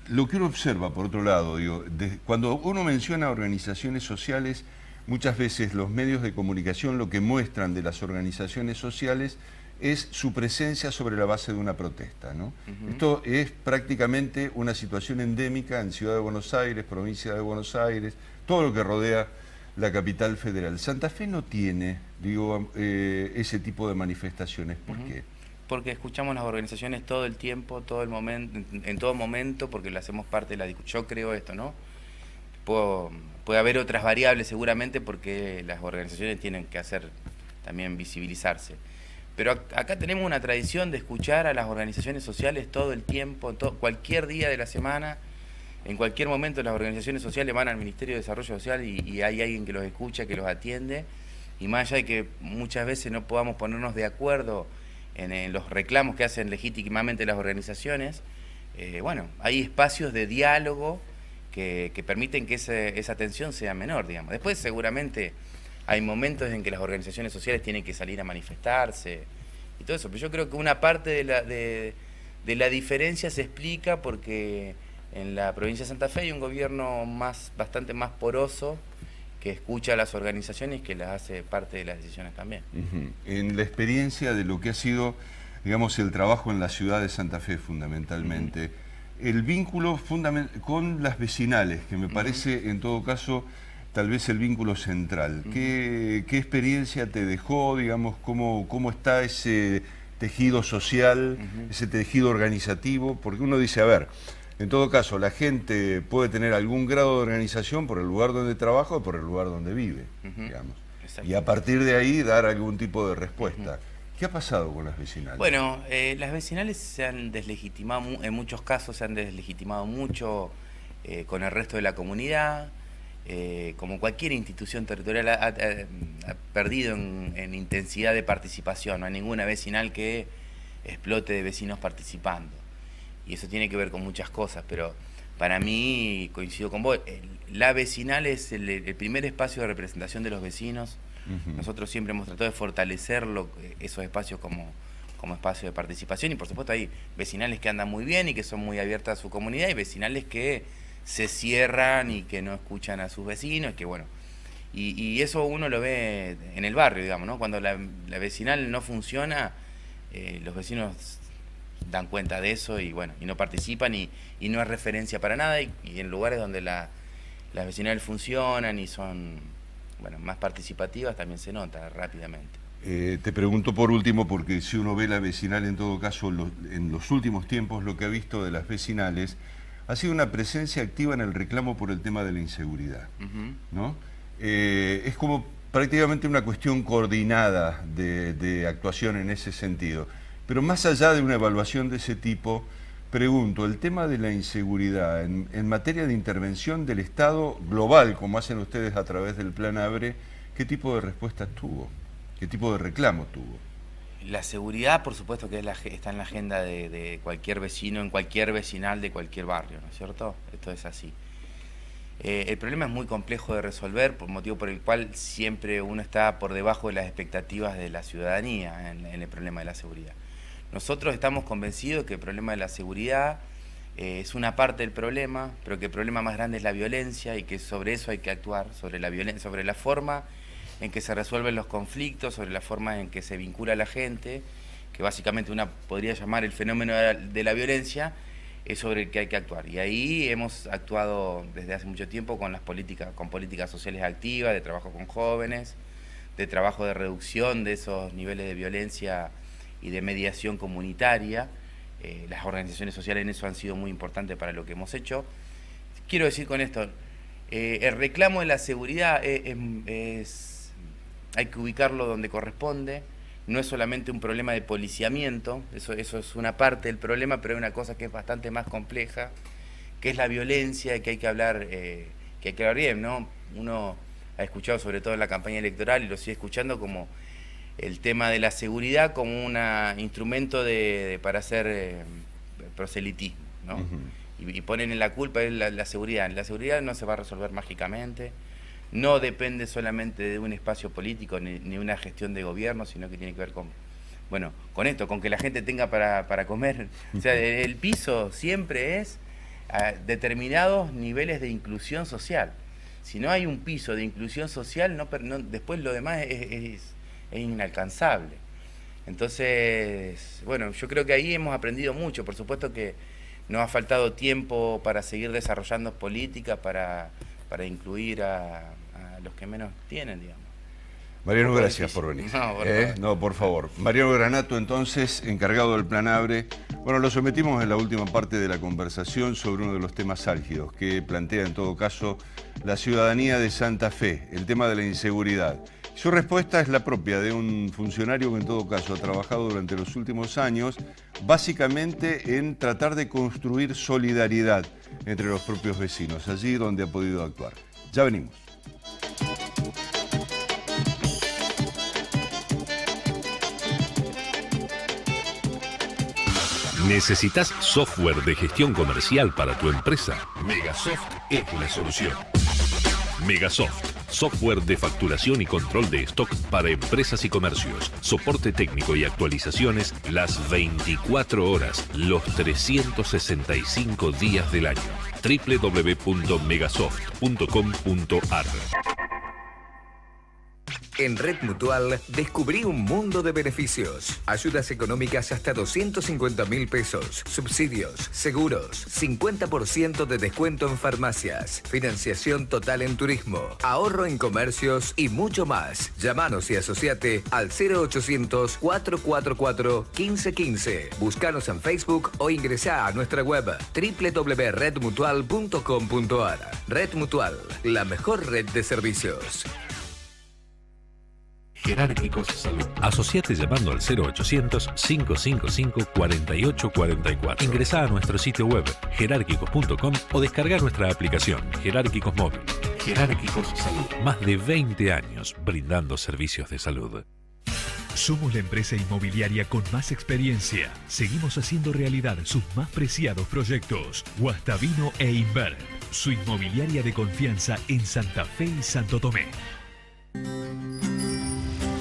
[SPEAKER 1] Lo que uno observa, por otro lado, digo, cuando uno menciona organizaciones sociales, muchas veces los medios de comunicación lo que muestran de las organizaciones sociales es su presencia sobre la base de una protesta, ¿no? Esto es prácticamente una situación endémica en Ciudad de Buenos Aires, provincia de Buenos Aires, todo lo que rodea la capital federal. Santa Fe no tiene, digo, ese tipo de manifestaciones. ¿Por qué?
[SPEAKER 9] Porque escuchamos las organizaciones todo el tiempo, todo el momento, en todo momento, porque lo hacemos parte de la discusión. Yo creo esto, ¿no? puede haber otras variables seguramente porque las organizaciones tienen que hacer también visibilizarse. Pero acá tenemos una tradición de escuchar a las organizaciones sociales todo el tiempo, cualquier día de la semana, en cualquier momento las organizaciones sociales van al Ministerio de Desarrollo Social y hay alguien que los escucha, que los atiende, y más allá de que muchas veces no podamos ponernos de acuerdo en los reclamos que hacen legítimamente las organizaciones, bueno, hay espacios de diálogo que permiten que esa tensión sea menor, digamos. Después seguramente hay momentos en que las organizaciones sociales tienen que salir a manifestarse y todo eso, pero yo creo que una parte de la diferencia se explica porque en la provincia de Santa Fe hay un gobierno bastante más poroso que escucha a las organizaciones y que las hace parte de las decisiones también.
[SPEAKER 1] En la experiencia de lo que ha sido, digamos, el trabajo en la ciudad de Santa Fe fundamentalmente, el vínculo con las vecinales, que me parece en todo caso tal vez el vínculo central. ¿Qué experiencia te dejó, digamos, cómo está ese tejido social, ese tejido organizativo? Porque uno dice, a ver, en todo caso, la gente puede tener algún grado de organización por el lugar donde trabaja o por el lugar donde vive, digamos. Y a partir de ahí dar algún tipo de respuesta. ¿Qué ha pasado con las vecinales?
[SPEAKER 9] Bueno, las vecinales se han deslegitimado, en muchos casos se han deslegitimado mucho con el resto de la comunidad. Como cualquier institución territorial ha perdido en intensidad de participación. No hay ninguna vecinal que explote de vecinos participando. Y eso tiene que ver con muchas cosas, pero para mí, coincido con vos, la vecinal es el primer espacio de representación de los vecinos. Nosotros siempre hemos tratado de fortalecer esos espacios como espacio de participación, y por supuesto hay vecinales que andan muy bien y que son muy abiertas a su comunidad, y vecinales que se cierran y que no escuchan a sus vecinos, que bueno, y eso uno lo ve en el barrio, digamos, ¿no? Cuando la vecinal no funciona, los vecinos dan cuenta de eso y bueno, y no participan y no es referencia para nada, y en lugares donde las vecinales funcionan y son, bueno, más participativas también se nota rápidamente.
[SPEAKER 1] Te pregunto por último, porque si uno ve la vecinal en todo caso, en los últimos tiempos lo que ha visto de las vecinales ha sido una presencia activa en el reclamo por el tema de la inseguridad, ¿no? Es como prácticamente una cuestión coordinada de actuación en ese sentido. Pero más allá de una evaluación de ese tipo, pregunto, el tema de la inseguridad en materia de intervención del Estado global, como hacen ustedes a través del Plan ABRE, ¿qué tipo de respuestas tuvo? ¿Qué tipo de reclamo tuvo?
[SPEAKER 9] La seguridad, por supuesto, que está en la agenda de cualquier vecino, en cualquier vecinal de cualquier barrio, ¿no es cierto? Esto es así. El problema es muy complejo de resolver, por motivo por el cual siempre uno está por debajo de las expectativas de la ciudadanía en el problema de la seguridad. Nosotros estamos convencidos que el problema de la seguridad es una parte del problema, pero que el problema más grande es la violencia y que sobre eso hay que actuar, sobre la violencia, sobre la forma en que se resuelven los conflictos, sobre la forma en que se vincula a la gente, que básicamente una podría llamar el fenómeno de la violencia, es sobre el que hay que actuar. Y ahí hemos actuado desde hace mucho tiempo con políticas sociales activas, de trabajo con jóvenes, de trabajo de reducción de esos niveles de violencia y de mediación comunitaria. Las organizaciones sociales en eso han sido muy importantes para lo que hemos hecho. Quiero decir con esto, el reclamo de la seguridad hay que ubicarlo donde corresponde. No es solamente un problema de policiamiento, eso es una parte del problema, pero hay una cosa que es bastante más compleja, que es la violencia, que hay que hablar bien, ¿no? Uno ha escuchado, sobre todo en la campaña electoral, y lo sigue escuchando, como el tema de la seguridad como un instrumento para hacer proselitismo, ¿no? Y ponen en la culpa la seguridad. La seguridad no se va a resolver mágicamente, no depende solamente de un espacio político ni una gestión de gobierno, sino que tiene que ver con esto, con que la gente tenga para comer. O sea, el piso siempre es determinados niveles de inclusión social. Si no hay un piso de inclusión social, después lo demás es inalcanzable. Entonces, bueno, yo creo que ahí hemos aprendido mucho. Por supuesto que nos ha faltado tiempo para seguir desarrollando políticas para incluir a los que menos tienen, digamos.
[SPEAKER 1] Mariano, gracias por venir.
[SPEAKER 9] No, por favor.
[SPEAKER 1] Mariano Granato, entonces, encargado del Plan ABRE. Bueno, lo sometimos en la última parte de la conversación sobre uno de los temas álgidos que plantea en todo caso la ciudadanía de Santa Fe, el tema de la inseguridad. Su respuesta es la propia de un funcionario que en todo caso ha trabajado durante los últimos años básicamente en tratar de construir solidaridad entre los propios vecinos, allí donde ha podido actuar. Ya venimos.
[SPEAKER 5] ¿Necesitas software de gestión comercial para tu empresa? Megasoft es la solución. Megasoft, software de facturación y control de stock para empresas y comercios. Soporte técnico y actualizaciones las 24 horas, los 365 días del año. www.megasoft.com.ar.
[SPEAKER 10] En Red Mutual descubrí un mundo de beneficios. Ayudas económicas hasta 250.000 pesos. Subsidios, seguros, 50% de descuento en farmacias. Financiación total en turismo. Ahorro en comercios y mucho más. Llámanos y asociate al 0800-444-1515. Búscanos en Facebook o ingresá a nuestra web www.redmutual.com.ar. Red Mutual, la mejor red de servicios.
[SPEAKER 5] Jerárquicos Salud. Asociate llamando al 0800-555-4844. Ingresá a nuestro sitio web jerárquicos.com o descarga nuestra aplicación Jerárquicos Móvil. Jerárquicos Salud. Más de 20 años brindando servicios de salud.
[SPEAKER 3] Somos la empresa inmobiliaria con más experiencia. Seguimos haciendo realidad sus más preciados proyectos. Guastavino e Invert, su inmobiliaria de confianza en Santa Fe y Santo Tomé.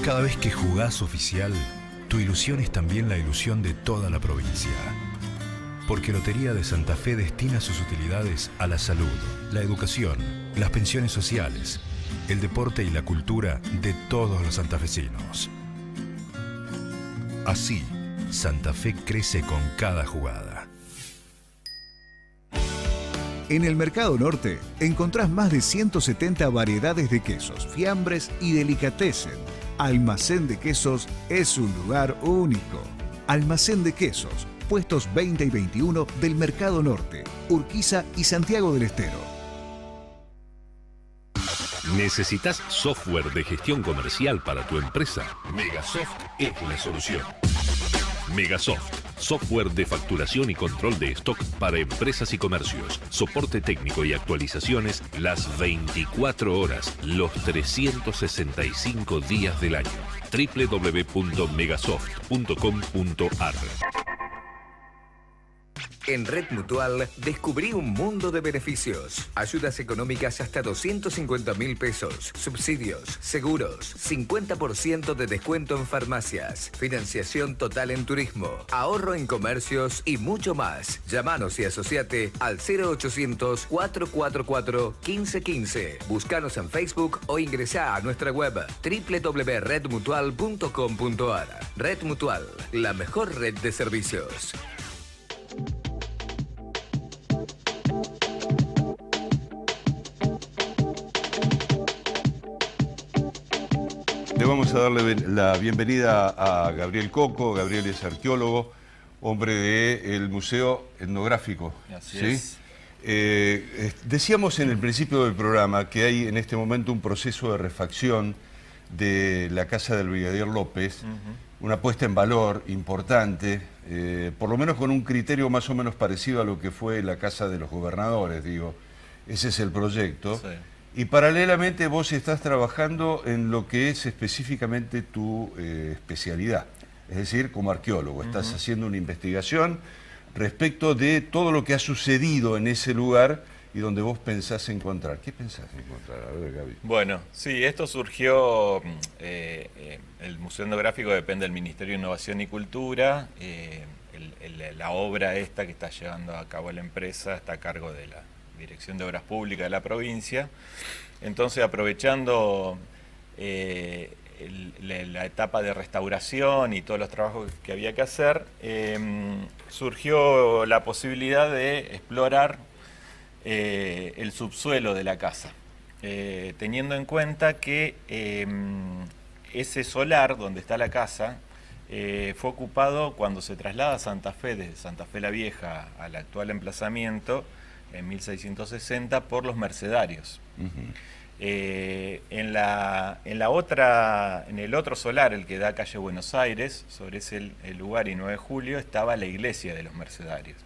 [SPEAKER 2] Cada vez que jugás oficial, tu ilusión es también la ilusión de toda la provincia. Porque Lotería de Santa Fe destina sus utilidades a la salud, la educación, las pensiones sociales, el deporte y la cultura de todos los santafesinos. Así, Santa Fe crece con cada jugada.
[SPEAKER 6] En el Mercado Norte encontrás más de 170 variedades de quesos, fiambres y delicatessen. Almacén de Quesos es un lugar único. Almacén de Quesos, puestos 20 y 21 del Mercado Norte, Urquiza y Santiago del Estero.
[SPEAKER 5] ¿Necesitas software de gestión comercial para tu empresa? Megasoft es la solución. Megasoft, software de facturación y control de stock para empresas y comercios. Soporte técnico y actualizaciones las 24 horas, los 365 días del año. www.megasoft.com.ar.
[SPEAKER 10] En Red Mutual descubrí un mundo de beneficios. Ayudas económicas hasta 250.000 pesos. Subsidios, seguros, 50% de descuento en farmacias. Financiación total en turismo. Ahorro en comercios y mucho más. Llámanos y asociate al 0800-444-1515. Búscanos en Facebook o ingresá a nuestra web www.redmutual.com.ar. Red Mutual, la mejor red de servicios.
[SPEAKER 1] Le vamos a darle la bienvenida a Gabriel Coco. Gabriel es arqueólogo, hombre del Museo Etnográfico.
[SPEAKER 11] Así
[SPEAKER 1] ¿sí?
[SPEAKER 11] es.
[SPEAKER 1] Decíamos en el principio del programa que hay en este momento un proceso de refacción de la casa del Brigadier López, una puesta en valor importante, por lo menos con un criterio más o menos parecido a lo que fue la casa de los gobernadores, digo. Ese es el proyecto.
[SPEAKER 11] Sí.
[SPEAKER 1] Y paralelamente vos estás trabajando en lo que es específicamente tu especialidad, es decir, como arqueólogo. Estás haciendo una investigación respecto de todo lo que ha sucedido en ese lugar y donde vos pensás encontrar. ¿Qué pensás encontrar? A ver, Gaby.
[SPEAKER 11] Bueno, sí, esto surgió, el Museo Etnográfico depende del Ministerio de Innovación y Cultura, la obra esta que está llevando a cabo la empresa está a cargo de la Dirección de Obras Públicas de la provincia. Entonces, aprovechando la etapa de restauración y todos los trabajos que había que hacer, surgió la posibilidad de explorar el subsuelo de la casa, teniendo en cuenta que ese solar donde está la casa fue ocupado cuando se traslada Santa Fe, desde Santa Fe la Vieja al actual emplazamiento, en 1660, por los mercedarios. En el otro solar, el que da calle Buenos Aires, sobre ese el lugar y 9 de julio, estaba la iglesia de los mercedarios.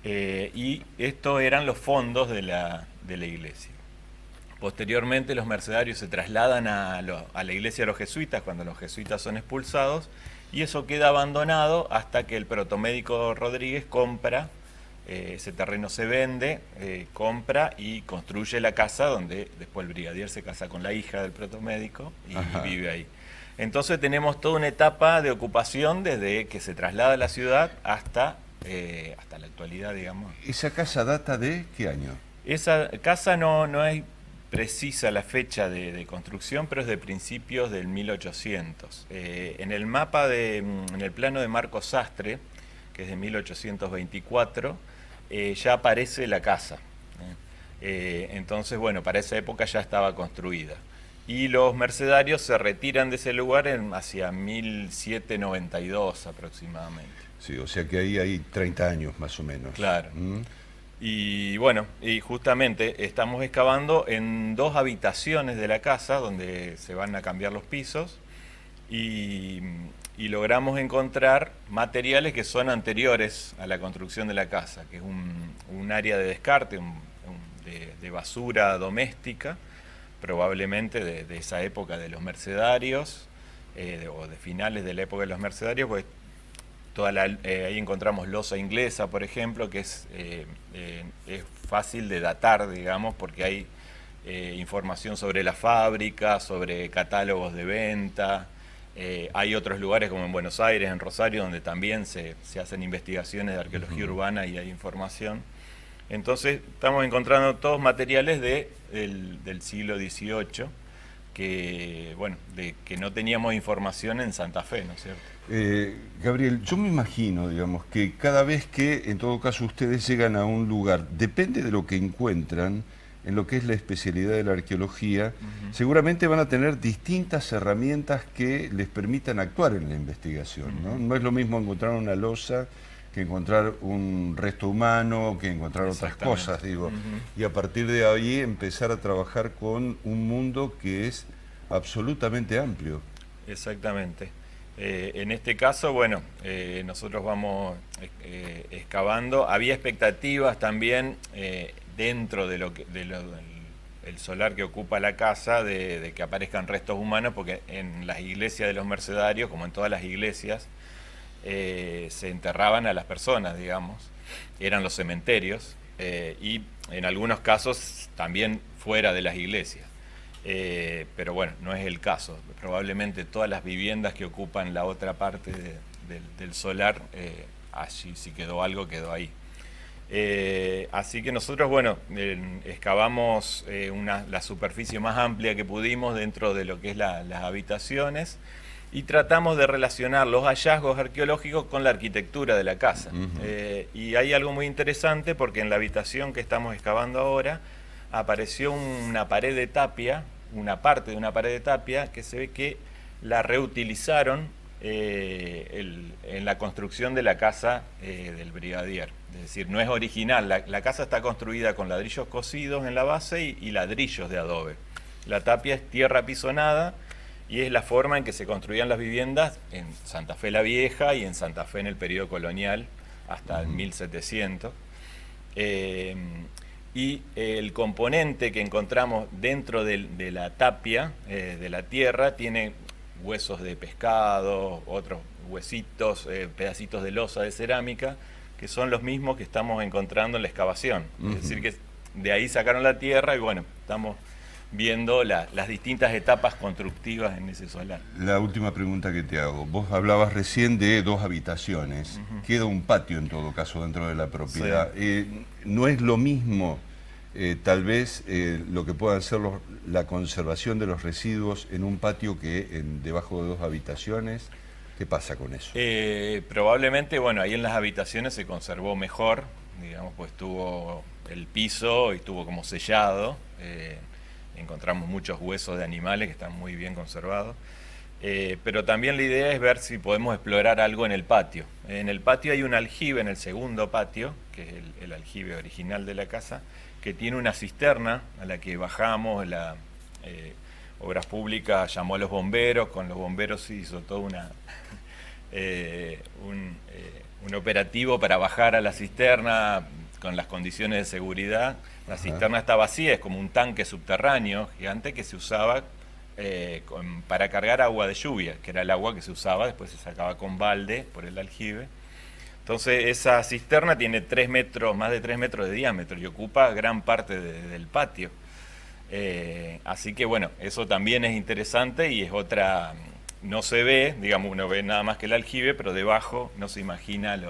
[SPEAKER 11] Y estos eran los fondos de la iglesia. Posteriormente los mercedarios se trasladan a la iglesia de los jesuitas cuando los jesuitas son expulsados, y eso queda abandonado hasta que el protomédico Rodríguez compra, ese terreno se vende, compra y construye la casa donde después el brigadier se casa con la hija del protomédico y vive ahí. Entonces tenemos toda una etapa de ocupación desde que se traslada a la ciudad hasta la actualidad, digamos.
[SPEAKER 1] ¿Esa casa data de qué año?
[SPEAKER 11] Esa casa no es precisa la fecha de construcción, pero es de principios del 1800. En el mapa, en el plano de Marcos Sastre, que es de 1824, ya aparece la casa. Entonces, bueno, para esa época ya estaba construida. Y los mercedarios se retiran de ese lugar hacia 1792 aproximadamente.
[SPEAKER 1] Sí, o sea que ahí hay 30 años más o menos.
[SPEAKER 11] Claro. Y bueno, y justamente estamos excavando en 2 habitaciones de la casa donde se van a cambiar los pisos y logramos encontrar materiales que son anteriores a la construcción de la casa, que es un área de descarte, de basura doméstica, probablemente de esa época de los mercedarios, o de finales de la época de los mercedarios, pues ahí encontramos loza inglesa, por ejemplo, que es fácil de datar, digamos, porque hay información sobre la fábrica, sobre catálogos de venta. Hay otros lugares como en Buenos Aires, en Rosario, donde también se hacen investigaciones de arqueología urbana y hay información. Entonces estamos encontrando todos materiales del siglo XVIII que no teníamos información en Santa Fe, ¿no es cierto?
[SPEAKER 1] Gabriel, yo me imagino, digamos, que cada vez que, en todo caso, ustedes llegan a un lugar, depende de lo que encuentran, en lo que es la especialidad de la arqueología, seguramente van a tener distintas herramientas que les permitan actuar en la investigación, ¿no? No es lo mismo encontrar una loza que encontrar un resto humano, que encontrar otras cosas, digo. Y a partir de ahí empezar a trabajar con un mundo que es absolutamente amplio.
[SPEAKER 11] Exactamente. En este caso, bueno, nosotros vamos excavando. Había expectativas también dentro de el solar que ocupa la casa de que aparezcan restos humanos, porque en las iglesias de los mercedarios, como en todas las iglesias, se enterraban a las personas, digamos, eran los cementerios, y en algunos casos también fuera de las iglesias. Pero bueno, no es el caso. Probablemente todas las viviendas que ocupan la otra parte del solar, allí si quedó algo, quedó ahí. Así que nosotros, bueno, excavamos la superficie más amplia que pudimos dentro de lo que es las habitaciones y tratamos de relacionar los hallazgos arqueológicos con la arquitectura de la casa. Y hay algo muy interesante porque en la habitación que estamos excavando ahora apareció una pared de tapia, una parte de una pared de tapia que se ve que la reutilizaron en la construcción de la casa del brigadier. Es decir, no es original, la casa está construida con ladrillos cocidos en la base y ladrillos de adobe. La tapia es tierra apisonada y es la forma en que se construían las viviendas en Santa Fe la Vieja y en Santa Fe en el periodo colonial hasta el 1700. Y el componente que encontramos dentro de la tapia, de la tierra, tiene huesos de pescado, otros huesitos, pedacitos de loza de cerámica, que son los mismos que estamos encontrando en la excavación. Es decir, que de ahí sacaron la tierra y bueno, estamos viendo las distintas etapas constructivas en ese solar.
[SPEAKER 1] La última pregunta que te hago. Vos hablabas recién de 2 habitaciones. Queda un patio en todo caso dentro de la propiedad. Sí. ¿No es lo mismo tal vez lo que puedan ser la conservación de los residuos en un patio que debajo de 2 habitaciones? ¿Qué pasa con eso?
[SPEAKER 11] Probablemente, bueno, ahí en las habitaciones se conservó mejor, digamos, pues tuvo el piso y estuvo como sellado. Encontramos muchos huesos de animales que están muy bien conservados. Pero también la idea es ver si podemos explorar algo en el patio. En el patio hay un aljibe, en el segundo patio, que es el aljibe original de la casa, que tiene una cisterna a la que bajamos. Obras Públicas llamó a los bomberos, con los bomberos se hizo todo un operativo para bajar a la cisterna con las condiciones de seguridad. La cisterna está vacía, es como un tanque subterráneo gigante que se usaba para cargar agua de lluvia, que era el agua que se usaba, después se sacaba con balde por el aljibe. Entonces esa cisterna tiene 3 metros, más de 3 metros de diámetro y ocupa gran parte del patio. Así que bueno, eso también es interesante y es otra, no se ve, digamos, uno ve nada más que el aljibe, pero debajo no se imagina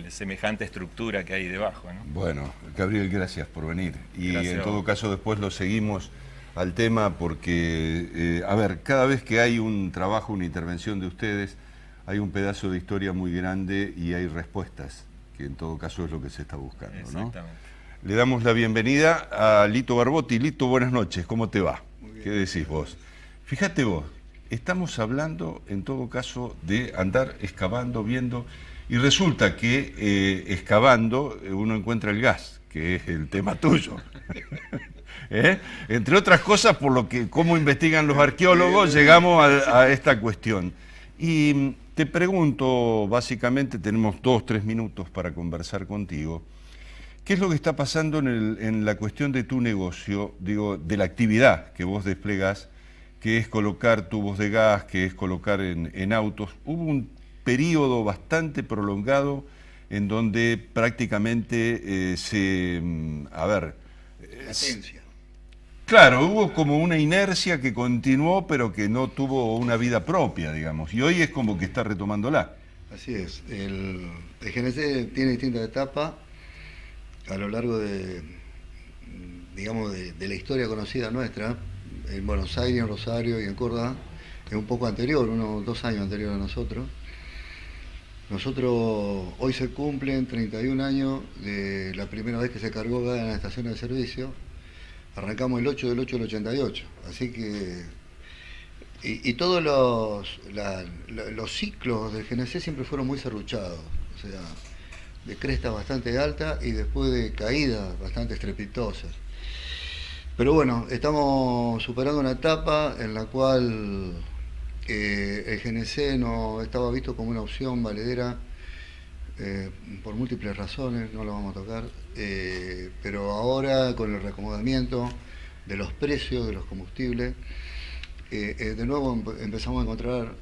[SPEAKER 11] semejante estructura que hay debajo, ¿no?
[SPEAKER 1] Bueno, Gabriel, gracias por venir. Y
[SPEAKER 11] Gracias
[SPEAKER 1] en
[SPEAKER 11] a
[SPEAKER 1] todo
[SPEAKER 11] vos.
[SPEAKER 1] caso después lo seguimos al tema porque, a ver, cada vez que hay un trabajo, una intervención de ustedes, hay un pedazo de historia muy grande y hay respuestas, que en todo caso es lo que se está buscando, ¿no?
[SPEAKER 11] Exactamente.
[SPEAKER 1] Le damos la bienvenida a Lito Barbotti. Lito, buenas noches, ¿cómo te va? ¿Qué decís vos? Fíjate vos, estamos hablando en todo caso de andar excavando, viendo, y resulta que excavando uno encuentra el gas, que es el tema tuyo. Entre otras cosas, por lo que cómo investigan los arqueólogos, llegamos a esta cuestión. Y te pregunto, básicamente, tenemos 2-3 minutos para conversar contigo. ¿Qué es lo que está pasando en la cuestión de tu negocio, digo, de la actividad que vos desplegás, que es colocar tubos de gas, que es colocar en autos? Hubo un periodo bastante prolongado en donde prácticamente
[SPEAKER 12] Latencia.
[SPEAKER 1] Claro, hubo como una inercia que continuó, pero que no tuvo una vida propia, digamos, y hoy es como que está retomándola.
[SPEAKER 12] Así es. El GNC tiene distintas etapas a lo largo de la historia conocida nuestra, en Buenos Aires, en Rosario y en Córdoba, es un poco anterior, unos 2 años anterior a nosotros. Nosotros, hoy se cumplen 31 años de la primera vez que se cargó gas en las estaciones de servicio. Arrancamos el 8 del 8 del 88, así que... Y todos los ciclos del GNC siempre fueron muy serruchados, o sea, de crestas bastante altas y después de caídas bastante estrepitosas. Pero bueno, estamos superando una etapa en la cual el GNC no estaba visto como una opción valedera por múltiples razones, no lo vamos a tocar, pero ahora con el reacomodamiento de los precios de los combustibles, de nuevo empezamos a encontrar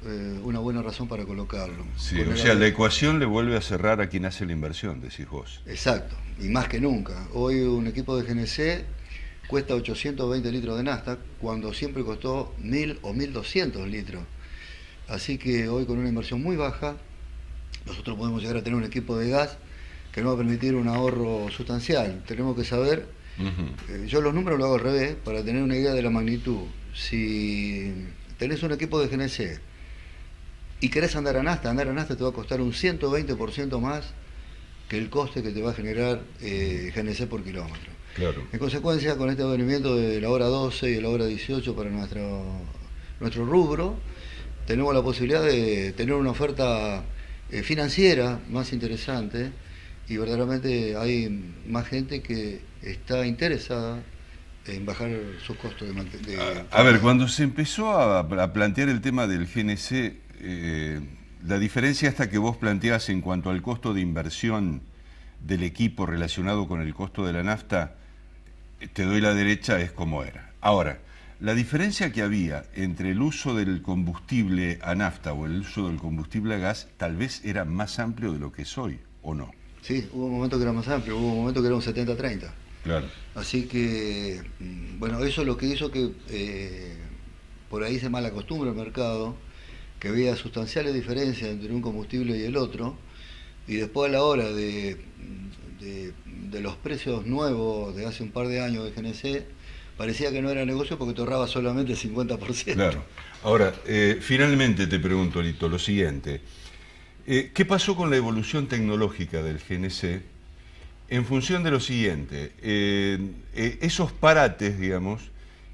[SPEAKER 12] una buena razón para colocarlo.
[SPEAKER 1] Sí, o sea, la ecuación le vuelve a cerrar a quien hace la inversión, decís vos.
[SPEAKER 12] Exacto, y más que nunca. Hoy un equipo de GNC cuesta 820 litros de nafta, cuando siempre costó 1000 o 1200 litros. Así que hoy con una inversión muy baja, nosotros podemos llegar a tener un equipo de gas que nos va a permitir un ahorro sustancial. Tenemos que saber, yo los números lo hago al revés, para tener una idea de la magnitud. Si tenés un equipo de GNC y querés andar a nafta te va a costar un 120% más que el coste que te va a generar GNC por kilómetro.
[SPEAKER 1] Claro.
[SPEAKER 12] En consecuencia, con este advenimiento de la hora 12 y la hora 18 para nuestro rubro, tenemos la posibilidad de tener una oferta financiera más interesante y verdaderamente hay más gente que está interesada en bajar sus costos de mantenimiento.
[SPEAKER 1] A ver, cuando se empezó a plantear el tema del GNC, la diferencia esta que vos planteás en cuanto al costo de inversión del equipo relacionado con el costo de la nafta, te doy la derecha, es como era. Ahora, la diferencia que había entre el uso del combustible a nafta o el uso del combustible a gas tal vez era más amplio de lo que es hoy, ¿o no?
[SPEAKER 12] Sí, hubo un momento que era más amplio, hubo un momento que era un 70-30.
[SPEAKER 1] Claro.
[SPEAKER 12] Así que, bueno, eso es lo que hizo que por ahí se mala costumbre el mercado, que había sustanciales diferencias entre un combustible y el otro, y después a la hora de los precios nuevos de hace un par de años de GNC, parecía que no era negocio porque te ahorraba solamente el 50%.
[SPEAKER 1] Claro. Ahora, finalmente te pregunto, Lito, lo siguiente. ¿Qué pasó con la evolución tecnológica del GNC en función de lo siguiente? Esos parates, digamos,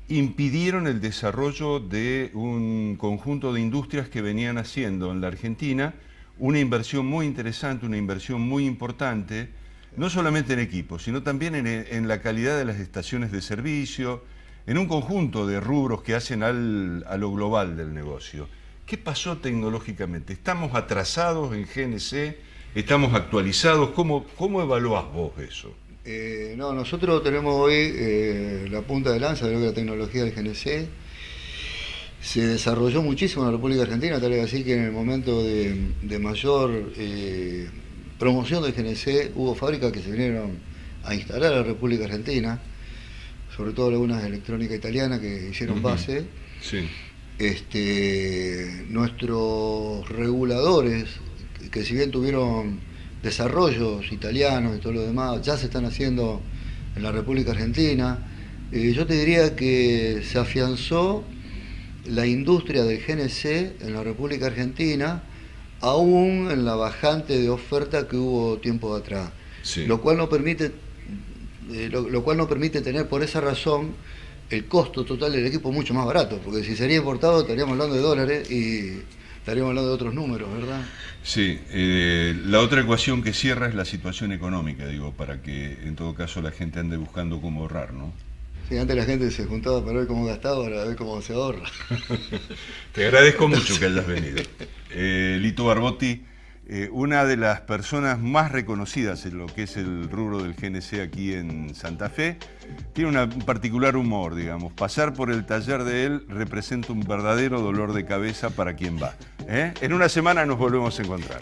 [SPEAKER 1] impidieron el desarrollo de un conjunto de industrias que venían haciendo en la Argentina una inversión muy interesante, una inversión muy importante, no solamente en equipos, sino también en la calidad de las estaciones de servicio, en un conjunto de rubros que hacen a lo global del negocio. ¿Qué pasó tecnológicamente? ¿Estamos atrasados en GNC? ¿Estamos actualizados? ¿Cómo evaluás vos eso?
[SPEAKER 12] No, nosotros tenemos hoy la punta de lanza de lo que es la tecnología del GNC. Se desarrolló muchísimo en la República Argentina, tal vez así que en el momento de mayor promoción del GNC hubo fábricas que se vinieron a instalar a la República Argentina, sobre todo algunas de electrónica italiana que hicieron base.
[SPEAKER 1] Sí.
[SPEAKER 12] Nuestros reguladores, que si bien tuvieron desarrollos italianos y todo lo demás, ya se están haciendo en la República Argentina. Yo te diría que se afianzó la industria del GNC en la República Argentina, aún en la bajante de oferta que hubo tiempo atrás,
[SPEAKER 1] sí.
[SPEAKER 12] Lo cual no permite tener por esa razón el costo total del equipo mucho más barato, porque si sería importado estaríamos hablando de dólares y estaríamos hablando de otros números, ¿verdad?
[SPEAKER 1] Sí, la otra ecuación que cierra es la situación económica, digo, para que en todo caso la gente ande buscando cómo ahorrar, ¿no?
[SPEAKER 12] Sí, antes la gente se juntaba para ver cómo gastaba, ahora ver cómo se ahorra.
[SPEAKER 1] Te agradezco mucho que hayas venido. Lito Barbotti, una de las personas más reconocidas en lo que es el rubro del GNC aquí en Santa Fe, tiene un particular humor, digamos. Pasar por el taller de él representa un verdadero dolor de cabeza para quien va. En una semana nos volvemos a encontrar.